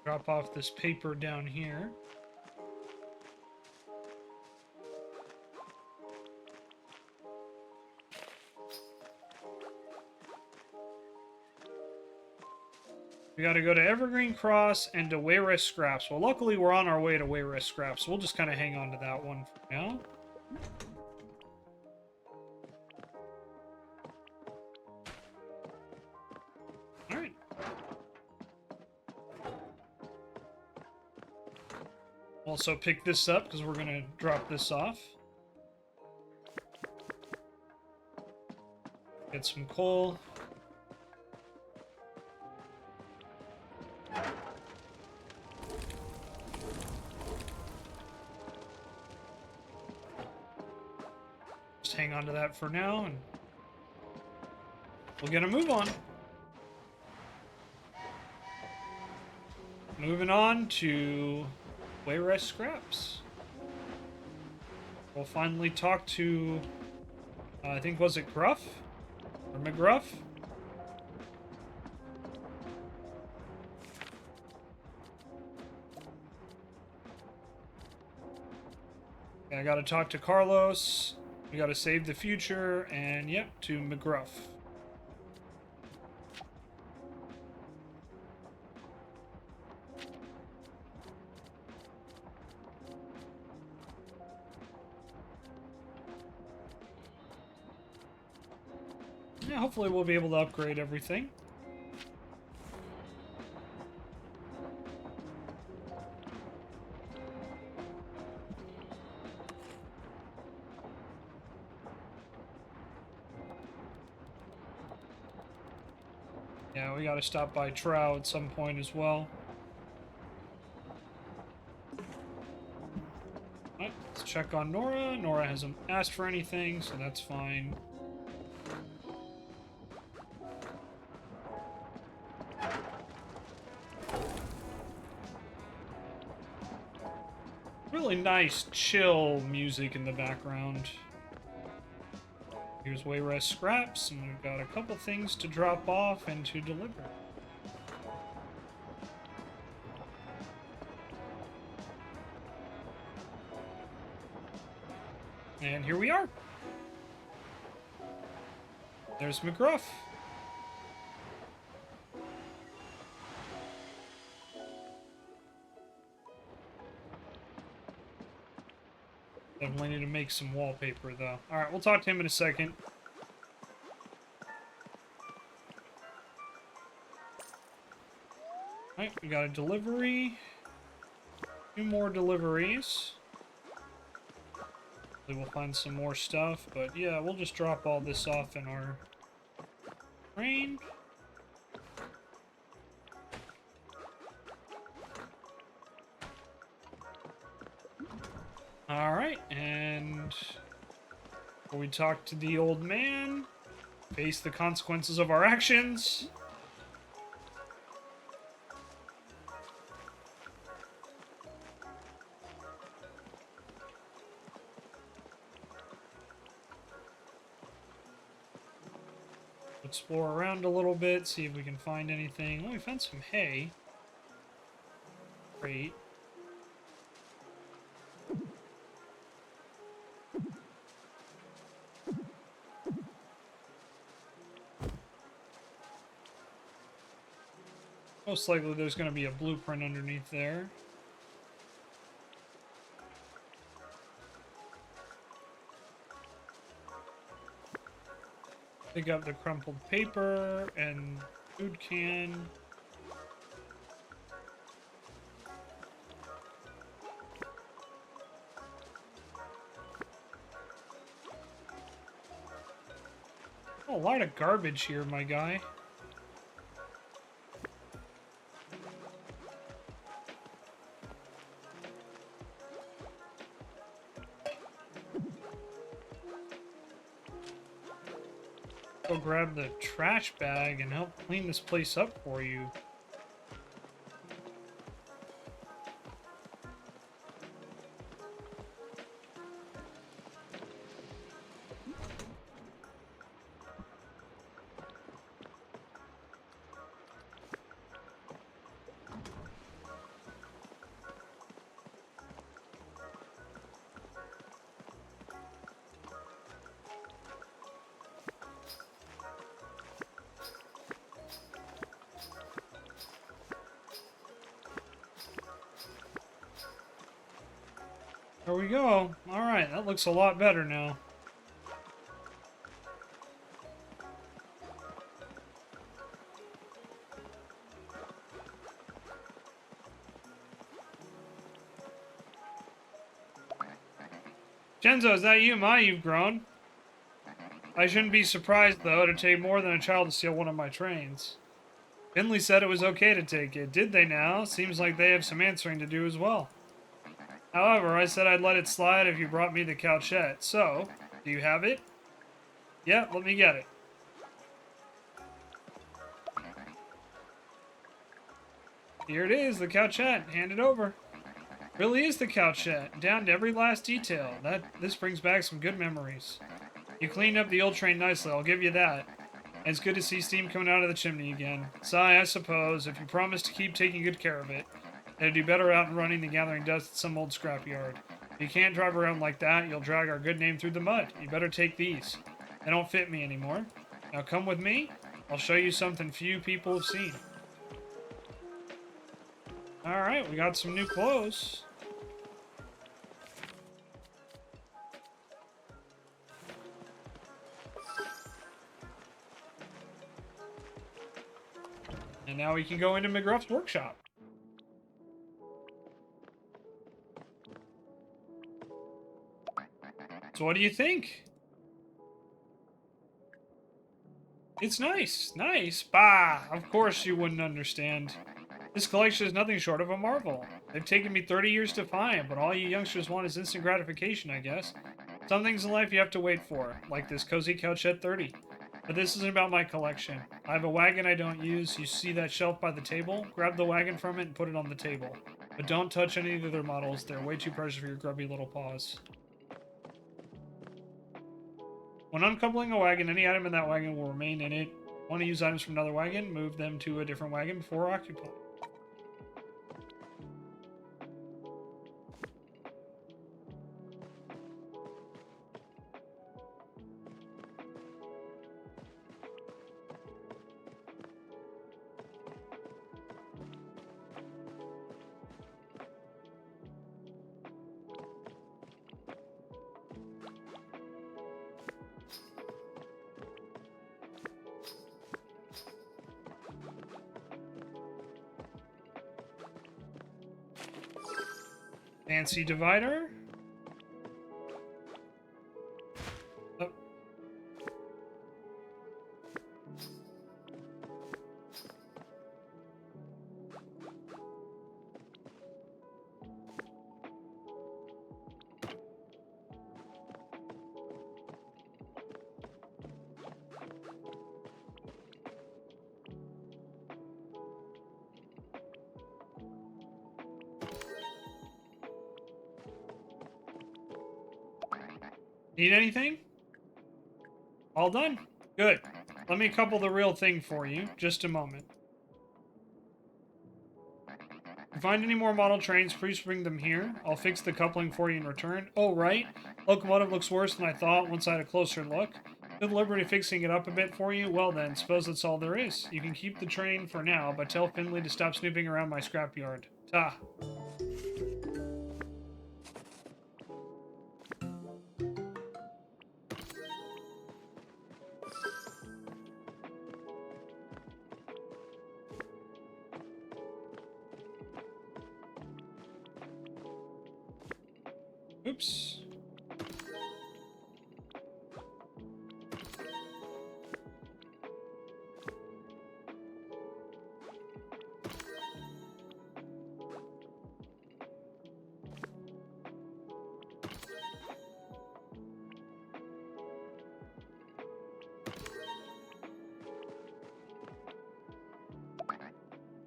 Drop off this paper down here. We gotta go to Evergreen Cross and to Wayrest Scraps. Well, luckily we're on our way to Wayrest Scraps, so we'll just kind of hang on to that one for now. Alright. Also pick this up, because we're gonna drop this off. Get some coal. Just hang on to that for now, and we'll get a move on. Moving on to Wayrest Scraps. We'll finally talk to, I think, was it Gruff? Or McGruff? I gotta talk to Carlos. We gotta save the future, and yep, to McGruff. Yeah, hopefully we'll be able to upgrade everything. Yeah, we gotta stop by Trow at some point as well. Alright, let's check on Nora. Nora hasn't asked for anything, so that's fine. Really nice, chill music in the background. Here's Wayrest Scraps, and we've got a couple things to drop off and to deliver. And here we are. There's McGruff. Definitely need to make some wallpaper, though. Alright, we'll talk to him in a second. Alright, we got a delivery. 2 more deliveries. Hopefully we'll find some more stuff, but yeah, we'll just drop all this off in our train. Alright, and before we talk to the old man, face the consequences of our actions. Explore around a little bit, see if we can find anything. Oh, we found some hay. Great. Most likely there's going to be a blueprint underneath there. Pick up the crumpled paper and food can. Oh, a lot of garbage here, my guy. Go grab the trash bag and help clean this place up for you. There we go. Alright, that looks a lot better now. Shenzo, is that you? My, you've grown. I shouldn't be surprised, though. It'd take more than a child to steal one of my trains. Finley said it was okay to take it. Did they now? Seems like they have some answering to do as well. However, I said I'd let it slide if you brought me the couchette. So, do you have it? Yeah, let me get it. Here it is, the couchette. Hand it over. Really is the couchette, down to every last detail. This brings back some good memories. You cleaned up the old train nicely, I'll give you that. And it's good to see steam coming out of the chimney again. Sigh, I suppose, if you promise to keep taking good care of it, it'd do better out and running than gathering dust at some old scrapyard. If you can't drive around like that, you'll drag our good name through the mud. You better take these. They don't fit me anymore. Now come with me. I'll show you something few people have seen. Alright, we got some new clothes. And now we can go into McGruff's workshop. So what do you think? It's nice. Nice. Bah! Of course you wouldn't understand. This collection is nothing short of a marvel. They've taken me 30 years to find, but all you youngsters want is instant gratification, I guess. Some things in life you have to wait for, like this cozy couchette 30. But this isn't about my collection. I have a wagon I don't use. You see that shelf by the table? Grab the wagon from it and put it on the table. But don't touch any of the other models. They're way too precious for your grubby little paws. When uncoupling a wagon, any item in that wagon will remain in it. Want to use items from another wagon? Move them to a different wagon before occupying. Fancy divider. Oh. Need anything? All done? Good. Let me couple the real thing for you. Just a moment. If you find any more model trains, please bring them here. I'll fix the coupling for you in return. Oh, right. Locomotive looks worse than I thought once I had a closer look. Took the liberty of fixing it up a bit for you? Well then, suppose that's all there is. You can keep the train for now, but tell Finley to stop snooping around my scrapyard. Ta. Oops.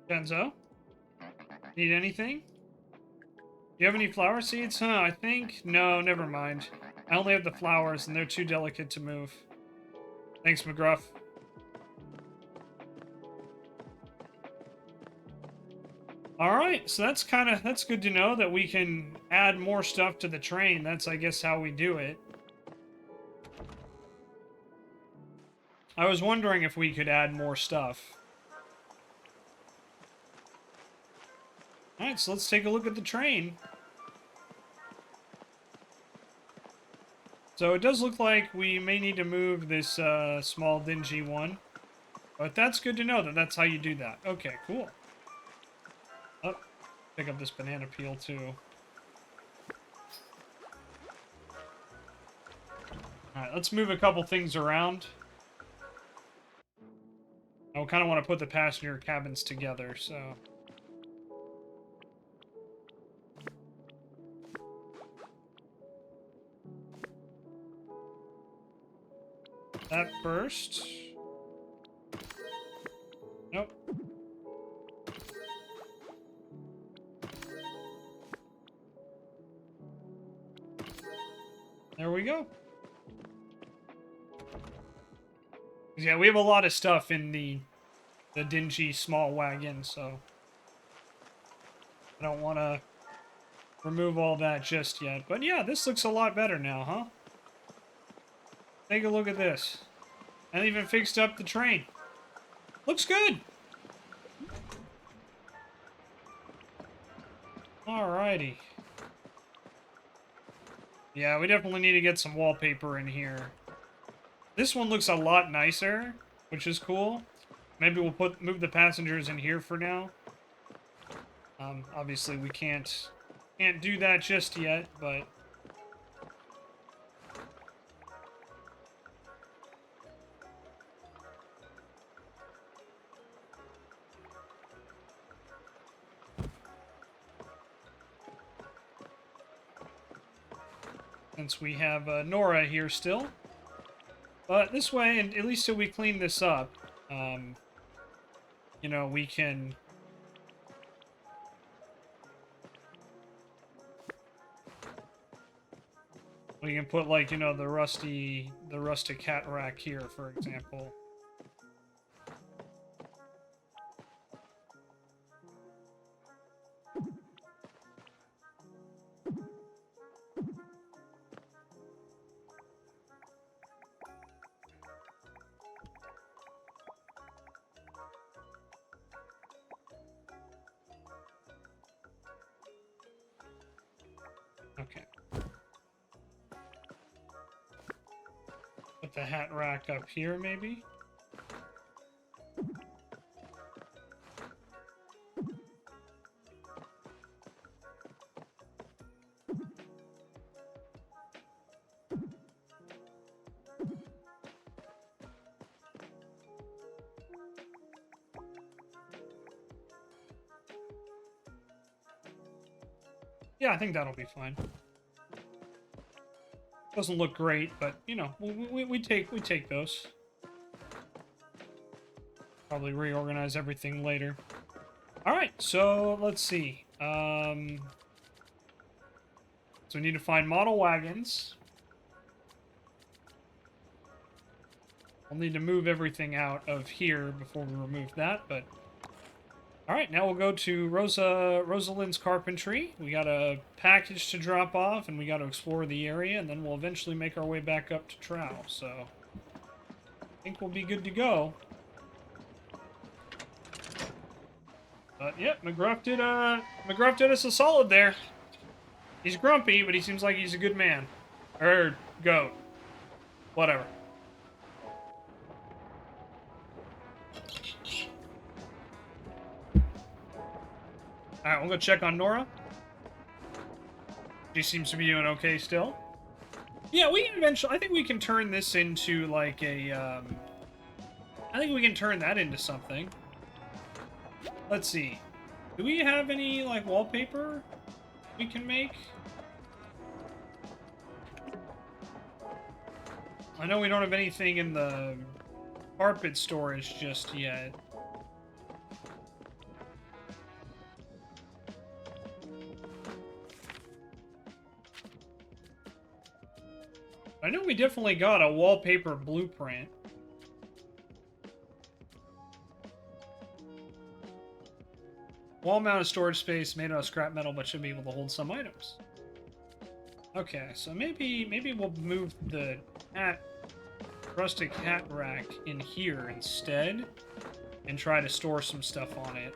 Shenzo? Need anything? Do you have any flower seeds? Huh, I think... No, never mind. I only have the flowers, and they're too delicate to move. Thanks, McGruff. Alright, so that's good to know that we can add more stuff to the train. That's, I guess, how we do it. I was wondering if we could add more stuff. Alright, so let's take a look at the train. So it does look like we may need to move this small dingy one. But that's good to know that that's how you do that. Okay, cool. Oh, pick up this banana peel too. Alright, let's move a couple things around. I kind of want to put the passenger cabins together, so... that first. Nope. There we go. Yeah, we have a lot of stuff in the dingy small wagon, so I don't want to remove all that just yet. But yeah, this looks a lot better now, huh? Take a look at this. And even fixed up the train. Looks good. Alrighty. Yeah, we definitely need to get some wallpaper in here. This one looks a lot nicer, which is cool. Maybe we'll move the passengers in here for now. Obviously we can't do that just yet, but since we have Nora here still. But this way, and at least till we clean this up, you know, we can... we can put, like, you know, the rustic hat rack here, for example. Okay. Put the hat rack up here, maybe? Yeah, I think that'll be fine. Doesn't look great, but you know, we take those. Probably reorganize everything later. All right, so let's see. So we need to find model wagons. We'll need to move everything out of here before we remove that, but... Alright, now we'll go to Rosalind's Carpentry. We got a package to drop off, and we got to explore the area, and then we'll eventually make our way back up to Trow, so... I think we'll be good to go. But, yep, McGruff did us a solid there. He's grumpy, but he seems like he's a good man. Or, goat. Whatever. Alright, we'll go check on Nora. She seems to be doing okay still. Yeah, we can eventually... I think we can turn this into, like, a, I think we can turn that into something. Let's see. Do we have any, like, wallpaper we can make? I know we don't have anything in the carpet storage just yet. I know we definitely got a wallpaper blueprint. Wall-mounted storage space made out of scrap metal, but should be able to hold some items. Okay, so maybe we'll move the rustic hat rack in here instead, and try to store some stuff on it.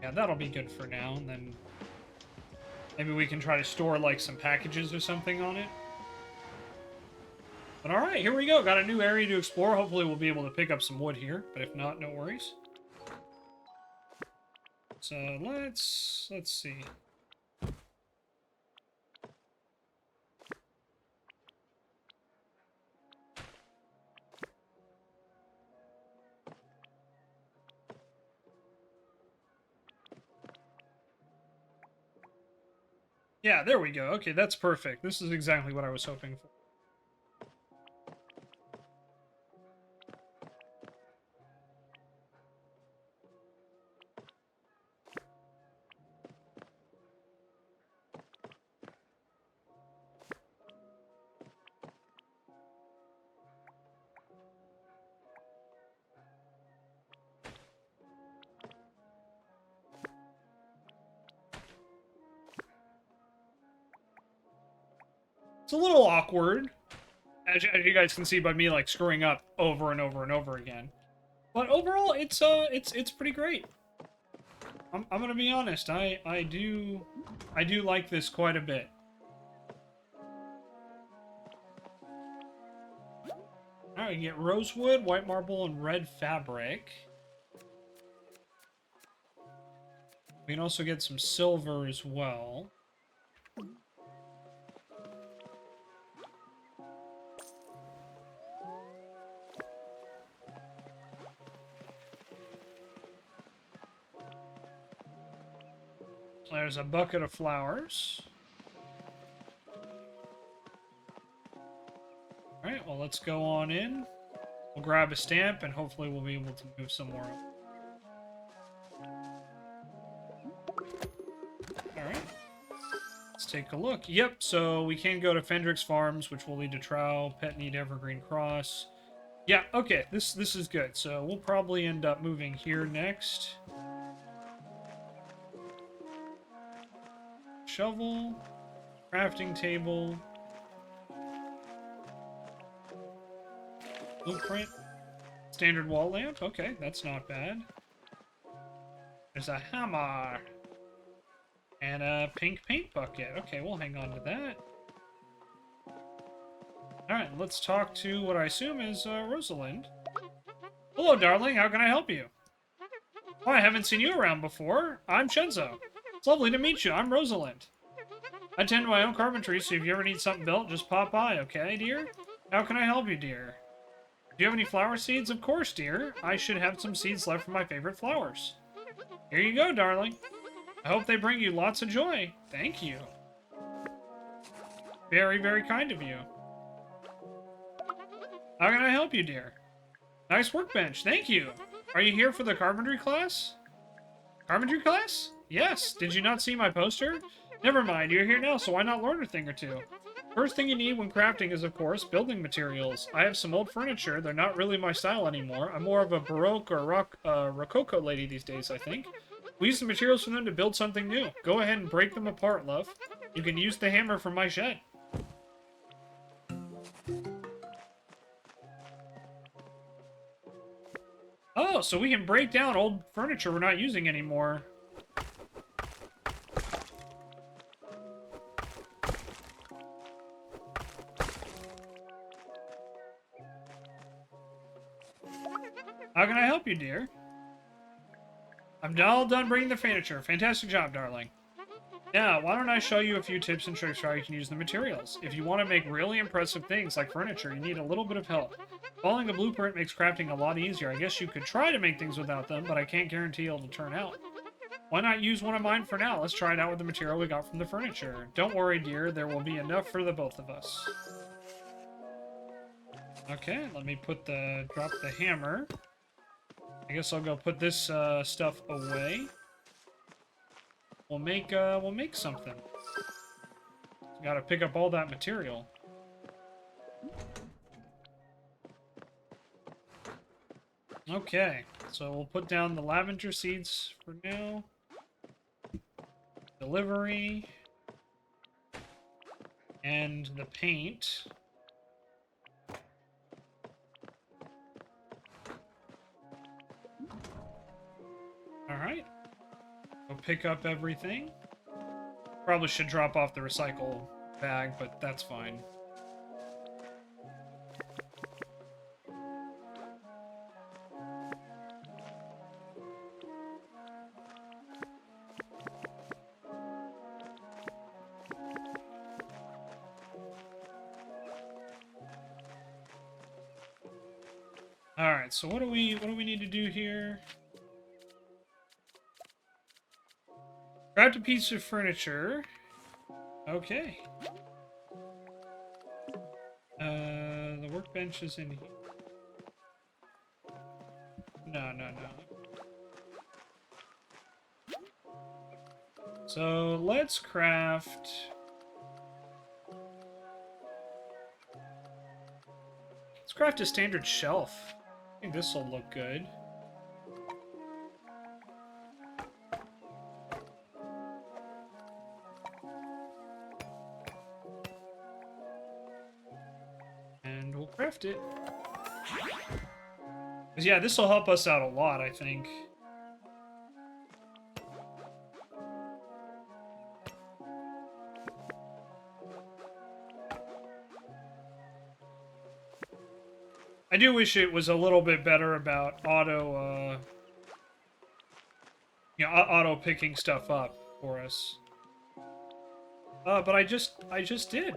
Yeah, that'll be good for now, and then maybe we can try to store, like, some packages or something on it. But all right, here we go. Got a new area to explore. Hopefully we'll be able to pick up some wood here. But if not, no worries. So let's see. Yeah, there we go. Okay, that's perfect. This is exactly what I was hoping for. It's a little awkward, as you guys can see by me like screwing up over and over and over again. But overall, it's pretty great. I'm gonna be honest. I do like this quite a bit. All right, we can get rosewood, white marble, and red fabric. We can also get some silver as well. There's a bucket of flowers. Alright, well, let's go on in. We'll grab a stamp, and hopefully we'll be able to move somewhere. Alright. Let's take a look. Yep, so we can go to Fendrick's Farms, which will lead to Trow, Pet Need Evergreen Cross. Yeah, okay, this is good. So we'll probably end up moving here next. Shovel, crafting table, blueprint, standard wall lamp. Okay, that's not bad. There's a hammer and a pink paint bucket. Okay, we'll hang on to that. Alright, let's talk to what I assume is Rosalind. Hello, darling. How can I help you? Oh, I haven't seen you around before. I'm Shenzo. It's lovely to meet you. I'm Rosalind. I tend to my own carpentry, so if you ever need something built, just pop by, okay, dear? How can I help you, dear? Do you have any flower seeds? Of course, dear. I should have some seeds left for my favorite flowers. Here you go, darling. I hope they bring you lots of joy. Thank you. Very, very kind of you. How can I help you, dear? Nice workbench. Thank you. Are you here for the carpentry class? Carpentry class? Yes. Did you not see my poster? Never mind. You're here now, so why not learn a thing or two? First thing you need when crafting is, of course, building materials. I have some old furniture. They're not really my style anymore. I'm more of a Baroque or Rococo lady these days, I think. We use the materials from them to build something new. Go ahead and break them apart, love. You can use the hammer from my shed. Oh, so we can break down old furniture we're not using anymore. How can I help you, dear? I'm all done bringing the furniture. Fantastic job, darling. Now, why don't I show you a few tips and tricks for how you can use the materials. If you want to make really impressive things like furniture, you need a little bit of help. Following a blueprint makes crafting a lot easier. I guess you could try to make things without them, but I can't guarantee it'll turn out. Why not use one of mine for now? Let's try it out with the material we got from the furniture. Don't worry, dear. There will be enough for the both of us. Okay, let me drop the hammer. I guess I'll go put this stuff away. We'll make something. Gotta pick up all that material. Okay, so we'll put down the lavender seeds for now. Delivery. And the paint. Alright. Go pick up everything. Probably should drop off the recycle bag, but that's fine. All right, so what do we need to do here? Grabbed a piece of furniture. Okay. The workbench is in here. No, no, no. So let's craft. Let's craft a standard shelf. I think this will look good. And we'll craft it. Because, yeah, this will help us out a lot, I think. I do wish it was a little bit better about auto, auto picking stuff up for us. But I just did.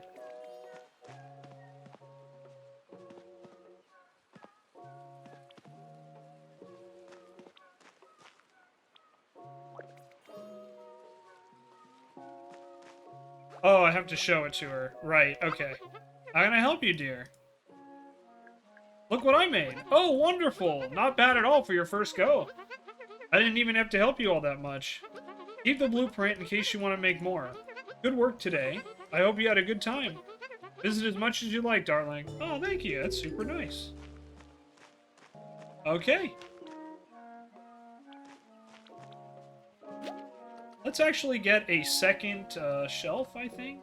Oh, I have to show it to her. Right, okay. How can I help you, dear? Look what I made. Oh, wonderful. Not bad at all for your first go. I didn't even have to help you all that much. Keep the blueprint in case you want to make more. Good work today. I hope you had a good time. Visit as much as you like, darling. Oh, thank you. That's super nice. Okay. Let's actually get a second shelf, I think.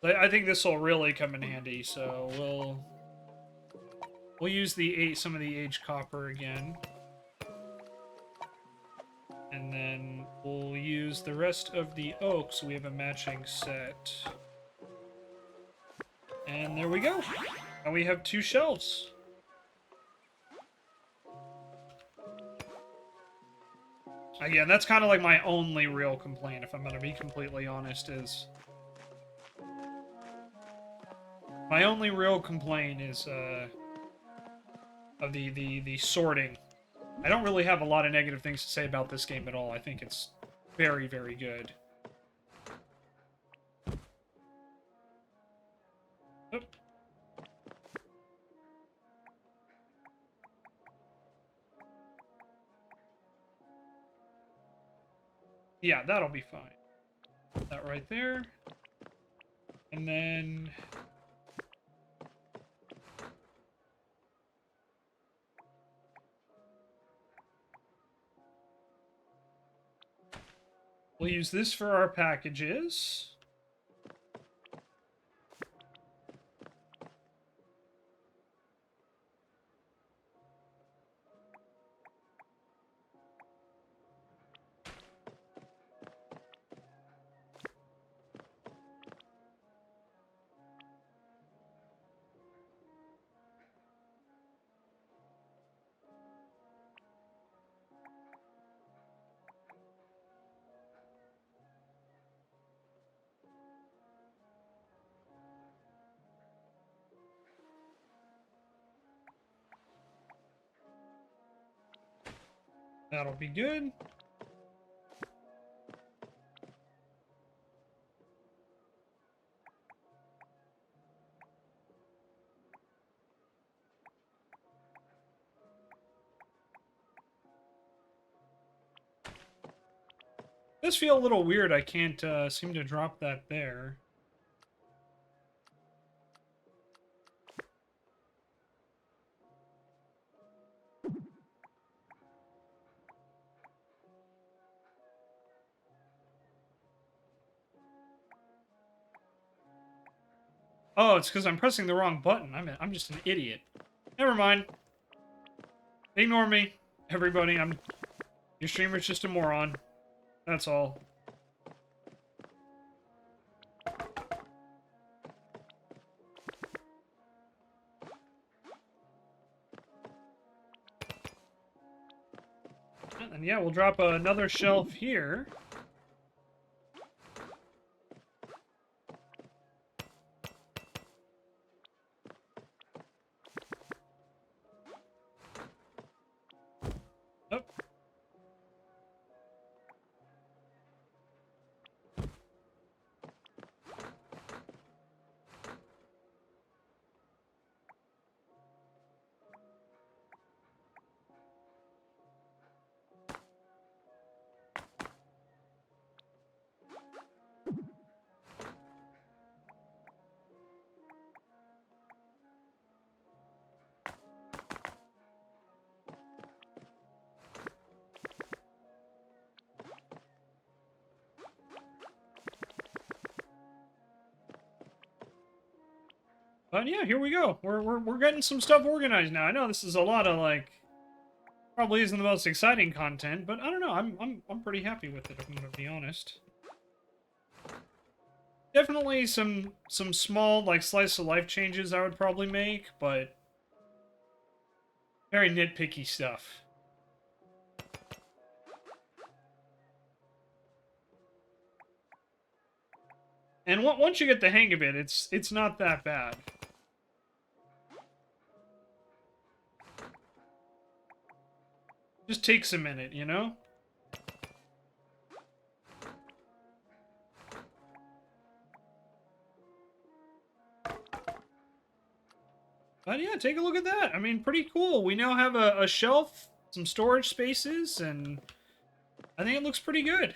I think this will really come in handy, so we'll use some of the aged copper again. And then we'll use the rest of the oak so we have a matching set. And there we go. And we have 2 shelves. Again, that's kind of like my only real complaint, if I'm going to be completely honest, is... My only real complaint is, of the sorting. I don't really have a lot of negative things to say about this game at all. I think it's very, very good. Oop. Yeah, that'll be fine. Put that right there. And then... we'll use this for our packages. That'll be good. This feels a little weird. I can't seem to drop that there. Oh, it's because I'm pressing the wrong button. I'm just an idiot. Never mind. Ignore me, everybody. Your streamer's just a moron. That's all. And yeah, we'll drop another shelf here. But yeah, here we go. We're getting some stuff organized now. I know this is a lot of like probably isn't the most exciting content, but I don't know. I'm pretty happy with it, if I'm gonna be honest. Definitely some small like slice of life changes I would probably make, but very nitpicky stuff. And once you get the hang of it, it's not that bad. Just takes a minute, you know? But yeah, take a look at that. I mean, pretty cool. We now have a shelf, some storage spaces, and I think it looks pretty good.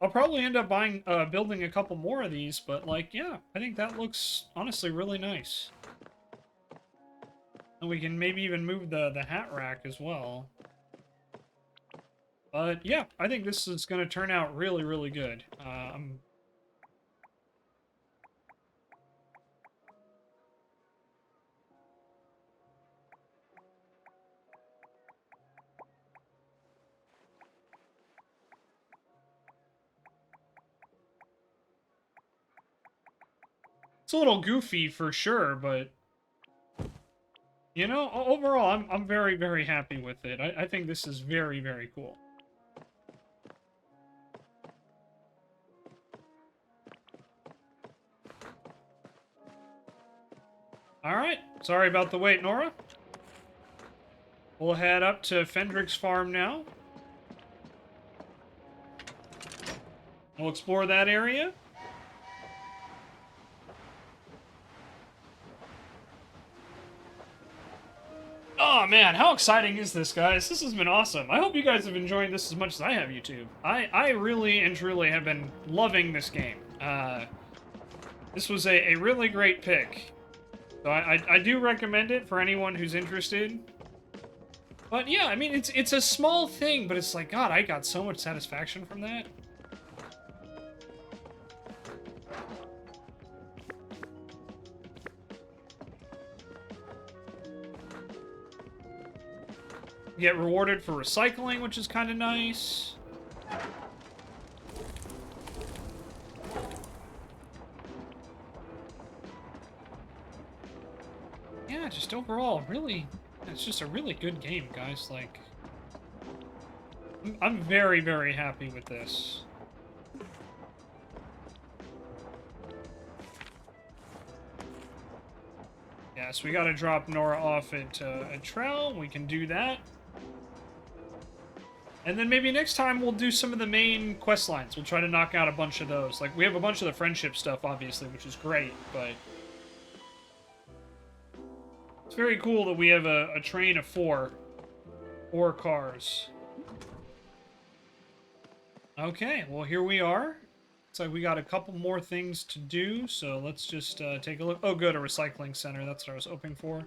I'll probably end up building a couple more of these, but like, yeah, I think that looks honestly really nice. And we can maybe even move the hat rack as well. But yeah, I think this is going to turn out really, really good. It's a little goofy for sure, but you know, overall, I'm very, very happy with it. I think this is very, very cool. Alright, sorry about the wait, Nora. We'll head up to Fendrick's farm now. We'll explore that area. Oh man, how exciting is this, guys? This has been awesome. I hope you guys have enjoyed this as much as I have, YouTube. I really and truly have been loving this game. This was a really great pick. So I do recommend it for anyone who's interested. But yeah, I mean, it's a small thing, but it's like, God, I got so much satisfaction from that. You get rewarded for recycling, which is kind of nice. Yeah, just overall, really, it's just a really good game, guys. Like, I'm very, very happy with this. Yeah, so we gotta drop Nora off at Trell. We can do that. And then maybe next time we'll do some of the main quest lines. We'll try to knock out a bunch of those. Like, we have a bunch of the friendship stuff, obviously, which is great, but it's very cool that we have a train of four cars. Okay, well, here we are. Looks like we got a couple more things to do, so let's just take a look. Oh, good, a recycling center. That's what I was hoping for.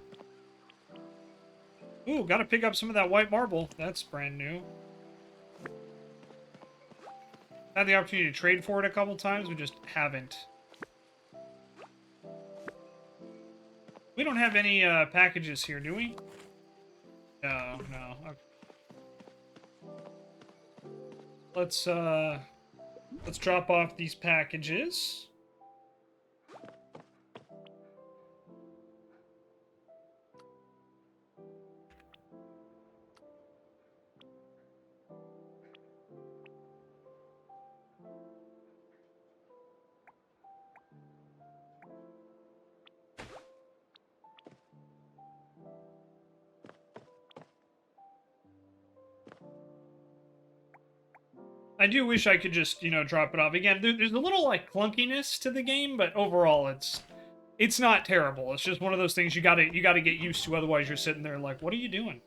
Ooh, gotta pick up some of that white marble. That's brand new. Had the opportunity to trade for it a couple times, we just haven't. We don't have any packages here, do we? No, no. Okay. Let's drop off these packages. I do wish I could just, you know, drop it off. Again, there's a little, like, clunkiness to the game, but overall, it's not terrible. It's just one of those things you gotta get used to, otherwise you're sitting there like, what are you doing?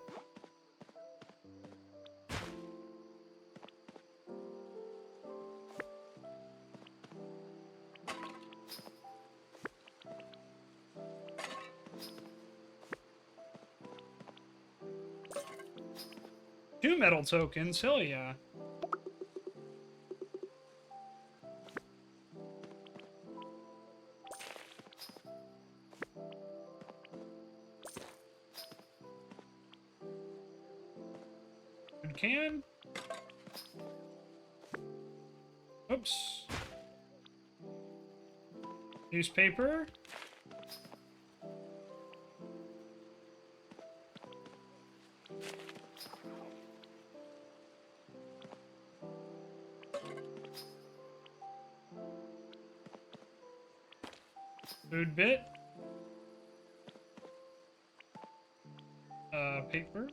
Two metal tokens, hell yeah. can. Oops. Newspaper. Food bit. Paper.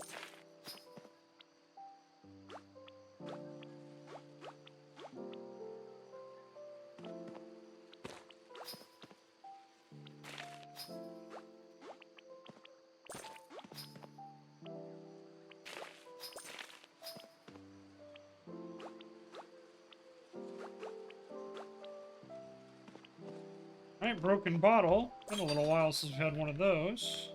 Alright, broken bottle. Been a little while since we've had one of those.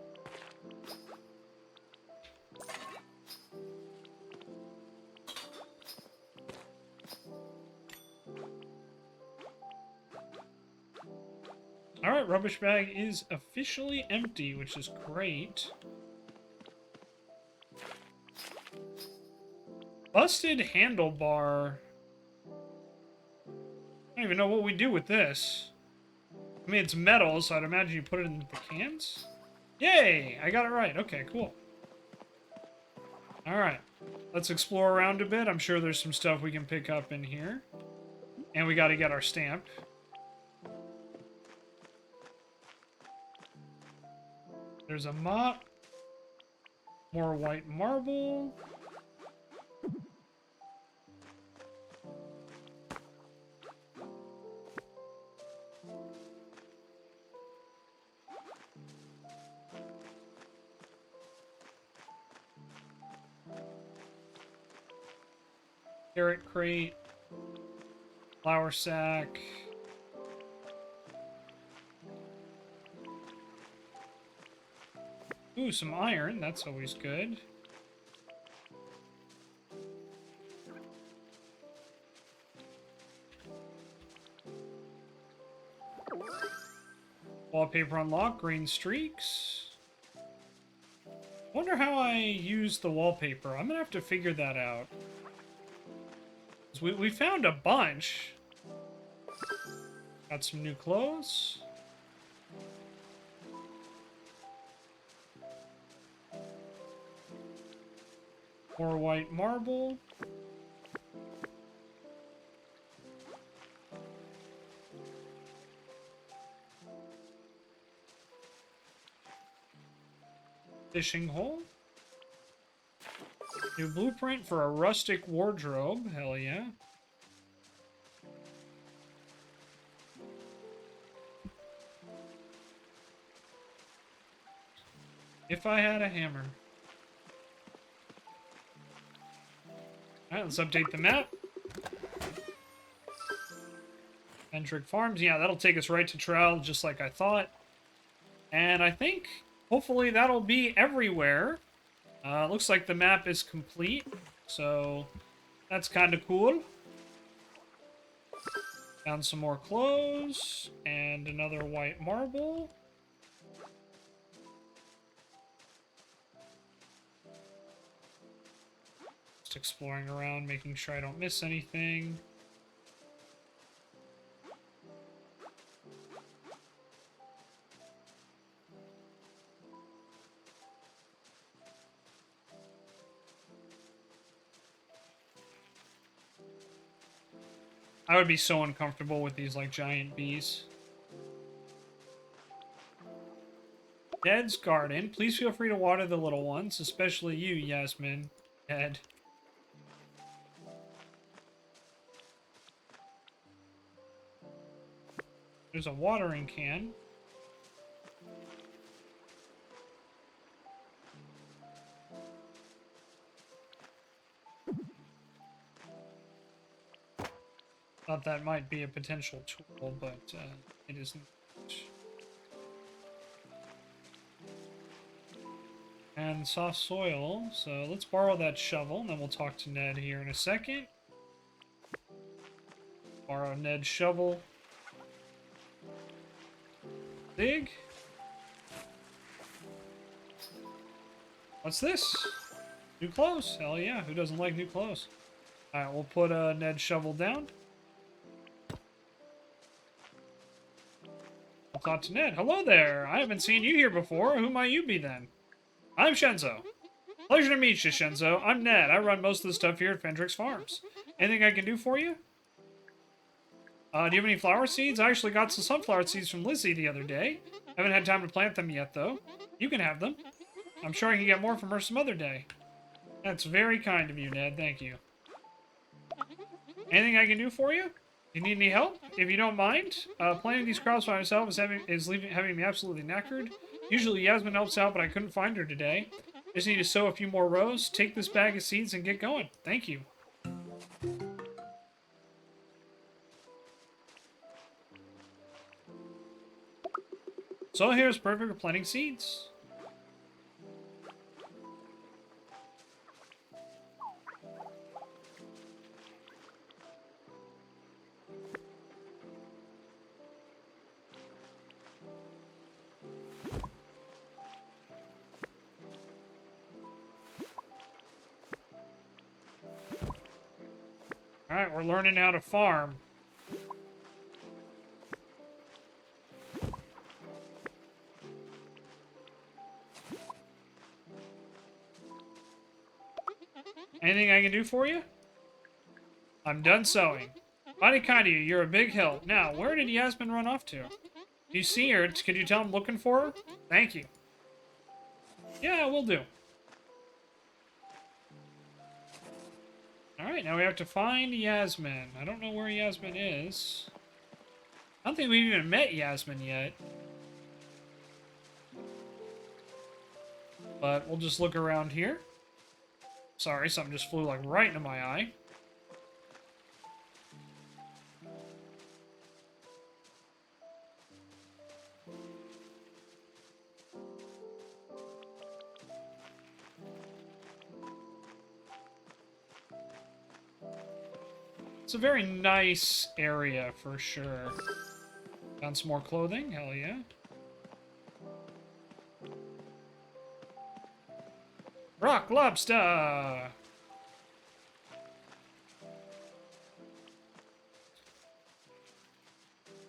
Alright, rubbish bag is officially empty, which is great. Busted handlebar. I don't even know what we do with this. I mean, it's metal, so I'd imagine you put it in the cans? Yay! I got it right. Okay, cool. Alright. Let's explore around a bit. I'm sure there's some stuff we can pick up in here. And we gotta get our stamp. There's a mop. More white marble. Carrot crate. Flour sack. Ooh, some iron. That's always good. Wallpaper unlocked. Green streaks. Wonder how I use the wallpaper. I'm gonna have to figure that out. We found a bunch. Got some new clothes. More white marble. Fishing hole. New blueprint for a rustic wardrobe. Hell yeah. If I had a hammer. Alright, let's update the map. Hendrick Farms. Yeah, that'll take us right to Trowel, just like I thought. And I think, hopefully, that'll be everywhere. Looks like the map is complete, so that's kind of cool. Found some more clothes, and another white marble. Just exploring around, making sure I don't miss anything. I would be so uncomfortable with these, like, giant bees. Ned's garden. Please feel free to water the little ones, especially you, Yasmin. Ned. There's a watering can. Thought that might be a potential tool, but it isn't. And soft soil, so let's borrow that shovel, and then we'll talk to Ned here in a second. Borrow Ned's shovel. Dig. What's this? New clothes. Hell yeah. Who doesn't like new clothes? Alright, we'll put Ned's shovel down. We'll talk to Ned. Hello there. I haven't seen you here before. Who might you be then? I'm Shenzo. Pleasure to meet you, Shenzo. I'm Ned. I run most of the stuff here at Fendrix Farms. Anything I can do for you? Do you have any flower seeds? I actually got some sunflower seeds from Lizzie the other day. Haven't had time to plant them yet, though. You can have them. I'm sure I can get more from her some other day. That's very kind of you, Ned. Thank you. Anything I can do for you? You need any help? If you don't mind, planting these crops by myself is having me absolutely knackered. Usually Yasmin helps out, but I couldn't find her today. Just need to sow a few more rows. Take this bag of seeds and get going. Thank you. Soil here is perfect for planting seeds. Alright, we're learning how to farm. Anything I can do for you? I'm done sewing. Mighty kind of you. You're a big help. Now, where did Yasmin run off to? Do you see her? Could you tell I'm looking for her? Thank you. Yeah, we'll do. Alright, now we have to find Yasmin. I don't know where Yasmin is. I don't think we've even met Yasmin yet. But we'll just look around here. Sorry, something just flew like right into my eye. It's a very nice area for sure. Found some more clothing, hell yeah. Rock lobster!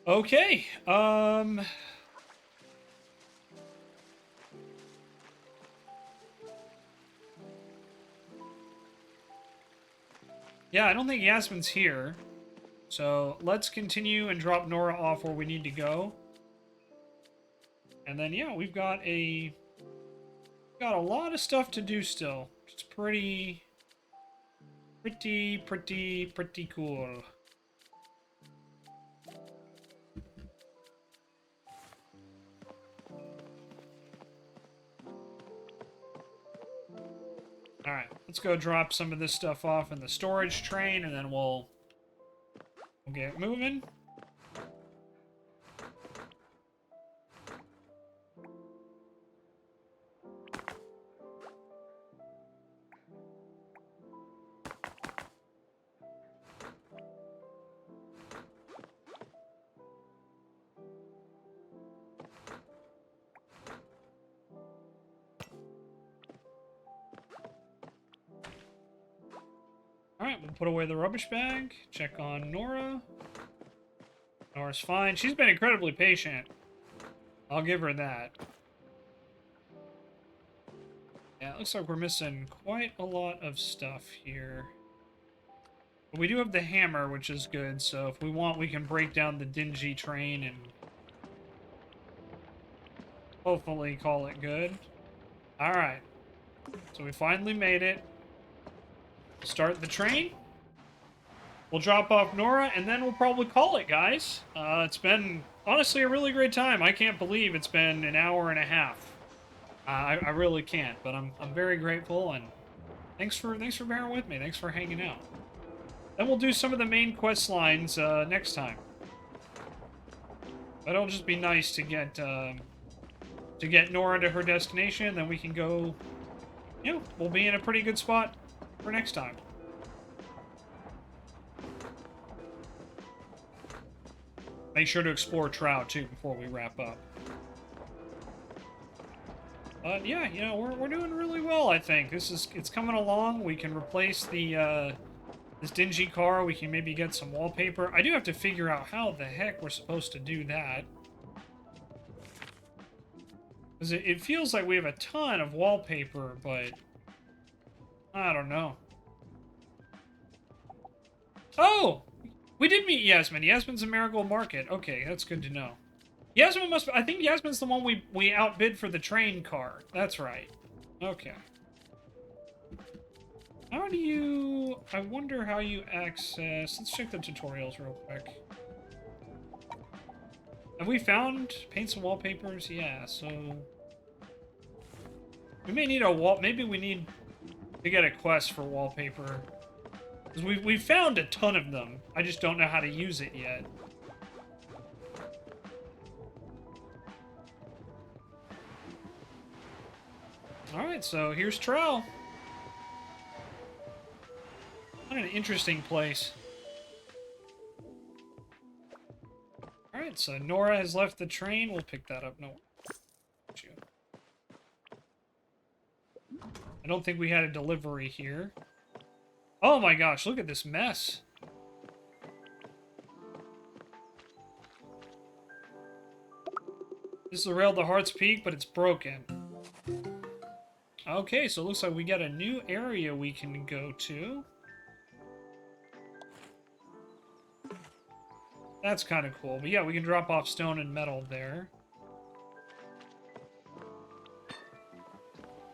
Okay, yeah, I don't think Yasmin's here. So let's continue and drop Nora off where we need to go. And then, yeah, we've got a lot of stuff to do still. It's pretty cool. Alright, let's go drop some of this stuff off in the storage train, and then we'll get moving. Alright, we'll put away the rubbish bag. Check on Nora. Nora's fine. She's been incredibly patient. I'll give her that. Yeah, it looks like we're missing quite a lot of stuff here. But we do have the hammer, which is good, so if we want, we can break down the dingy train and hopefully call it good. Alright. So we finally made it. Start the train. We'll drop off Nora, and then we'll probably call it, guys. It's been, honestly, a really great time. I can't believe it's been an hour and a half. I really can't, but I'm very grateful, and thanks for bearing with me. Thanks for hanging out. Then we'll do some of the main quest lines next time. But it'll just be nice to get Nora to her destination, then we can go, you know, we'll be in a pretty good spot for next time. Make sure to explore Trout, too, before we wrap up. But yeah, you know, we're doing really well, I think. It's coming along. We can replace the this dingy car. We can maybe get some wallpaper. I do have to figure out how the heck we're supposed to do that. Because it feels like we have a ton of wallpaper, but I don't know. Oh! We did meet Yasmin. Yasmin's a Marigold Market. Okay, that's good to know. Yasmin must... I think Yasmin's the one we outbid for the train car. That's right. Okay. How do you... I wonder how you access... Let's check the tutorials real quick. Have we found paint some wallpapers? Yeah, so... We may need a wall... Maybe we need to get a quest for wallpaper. Because we've found a ton of them. I just don't know how to use it yet. Alright, so here's Trowel. What an interesting place. Alright, so Nora has left the train. We'll pick that up. No. I don't think we had a delivery here. Oh my gosh, look at this mess. This is the rail to Heart's Peak, but it's broken. Okay, so it looks like we got a new area we can go to. That's kind of cool. But yeah, we can drop off stone and metal there.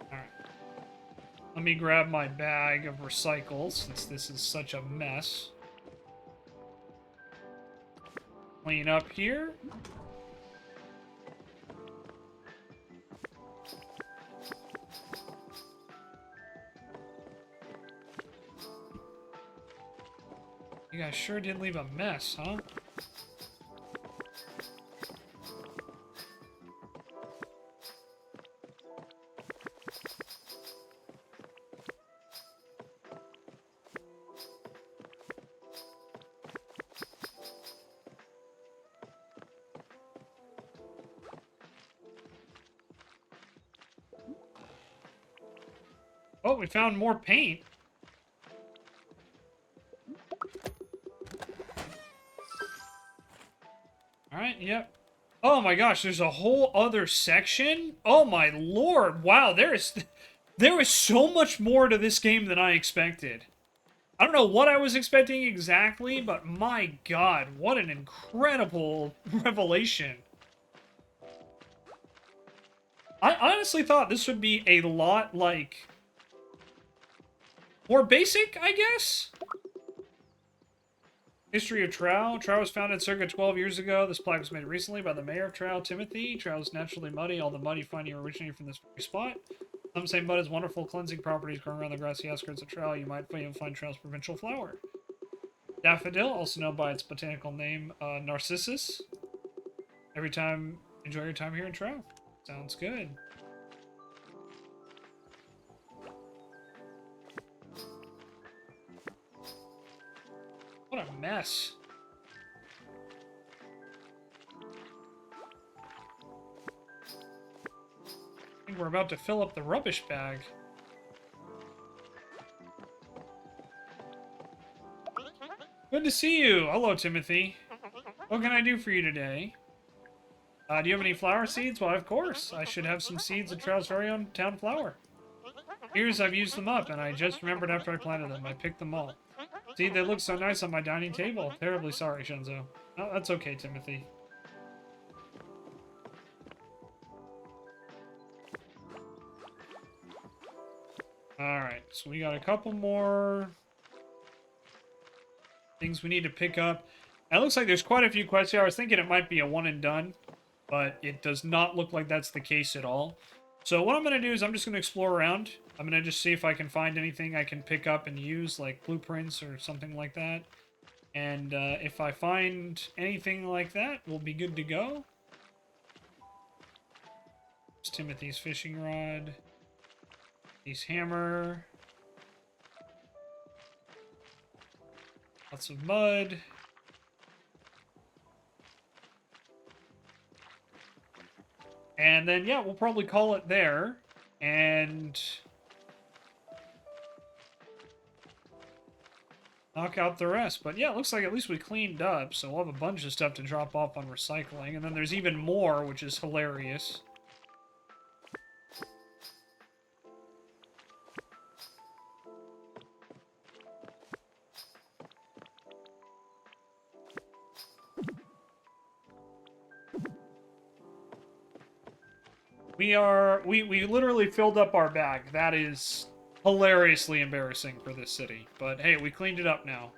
Alright. Let me grab my bag of recycles, since this is such a mess. Clean up here. You guys sure did leave a mess, huh? Oh, we found more paint. Alright, yep. Oh my gosh, there's a whole other section? Oh my lord, wow, there is so much more to this game than I expected. I don't know what I was expecting exactly, but my god, what an incredible revelation. I honestly thought this would be a lot, like, more basic, I guess? History of Trow. Trow was founded circa 12 years ago. This plaque was made recently by the mayor of Trow, Timothy. Trow is naturally muddy. All the mud you find here originated from this very spot. Some say mud has wonderful cleansing properties. Growing around the grassy outskirts of Trow, you might even find Trow's provincial flower. Daffodil, also known by its botanical name, Narcissus. Enjoy your time here in Trow. Sounds good. What a mess. I think we're about to fill up the rubbish bag. Good to see you. Hello, Timothy. What can I do for you today? Do you have any flower seeds? Well, of course. I should have some seeds of Trow's very own town flower. Years I've used them up, and I just remembered after I planted them. I picked them all. See, they look so nice on my dining table. Terribly sorry, Shenzo. Oh, that's okay, Timothy. Alright, so we got a couple more things we need to pick up. It looks like there's quite a few quests here. I was thinking it might be a one and done, but it does not look like that's the case at all. So what I'm going to do is I'm just going to explore around. I'm going to just see if I can find anything I can pick up and use, like blueprints or something like that. And if I find anything like that, we'll be good to go. It's Timothy's fishing rod. His hammer. Lots of mud. And then, yeah, we'll probably call it there. and knock out the rest. But yeah, it looks like at least we cleaned up, so we'll have a bunch of stuff to drop off on recycling. And then there's even more, which is hilarious. We literally filled up our bag. That is hilariously embarrassing for this city. But hey, we cleaned it up now.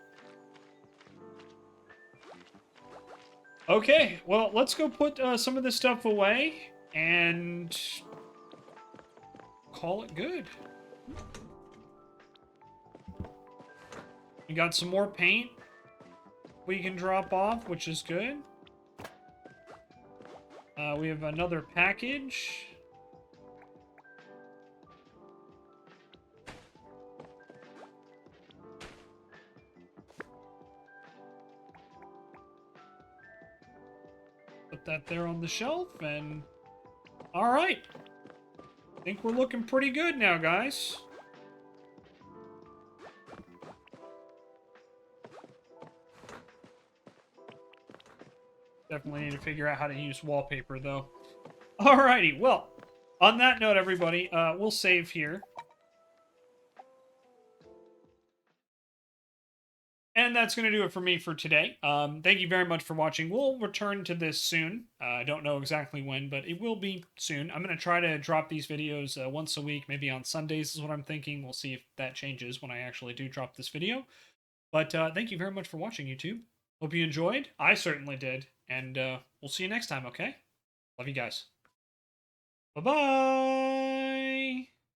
Okay, well, let's go put some of this stuff away and call it good. We got some more paint we can drop off, which is good. We have another package. Put that there on the shelf, and all right. I think we're looking pretty good now, guys. Definitely need to figure out how to use wallpaper, though. Alrighty, well, on that note, everybody, we'll save here. And that's going to do it for me for today. Thank you very much for watching. We'll return to this soon. I don't know exactly when, but it will be soon. I'm going to try to drop these videos once a week, maybe on Sundays is what I'm thinking. We'll see if that changes when I actually do drop this video. But thank you very much for watching, YouTube. Hope you enjoyed. I certainly did. And we'll see you next time, okay? Love you guys. Bye-bye!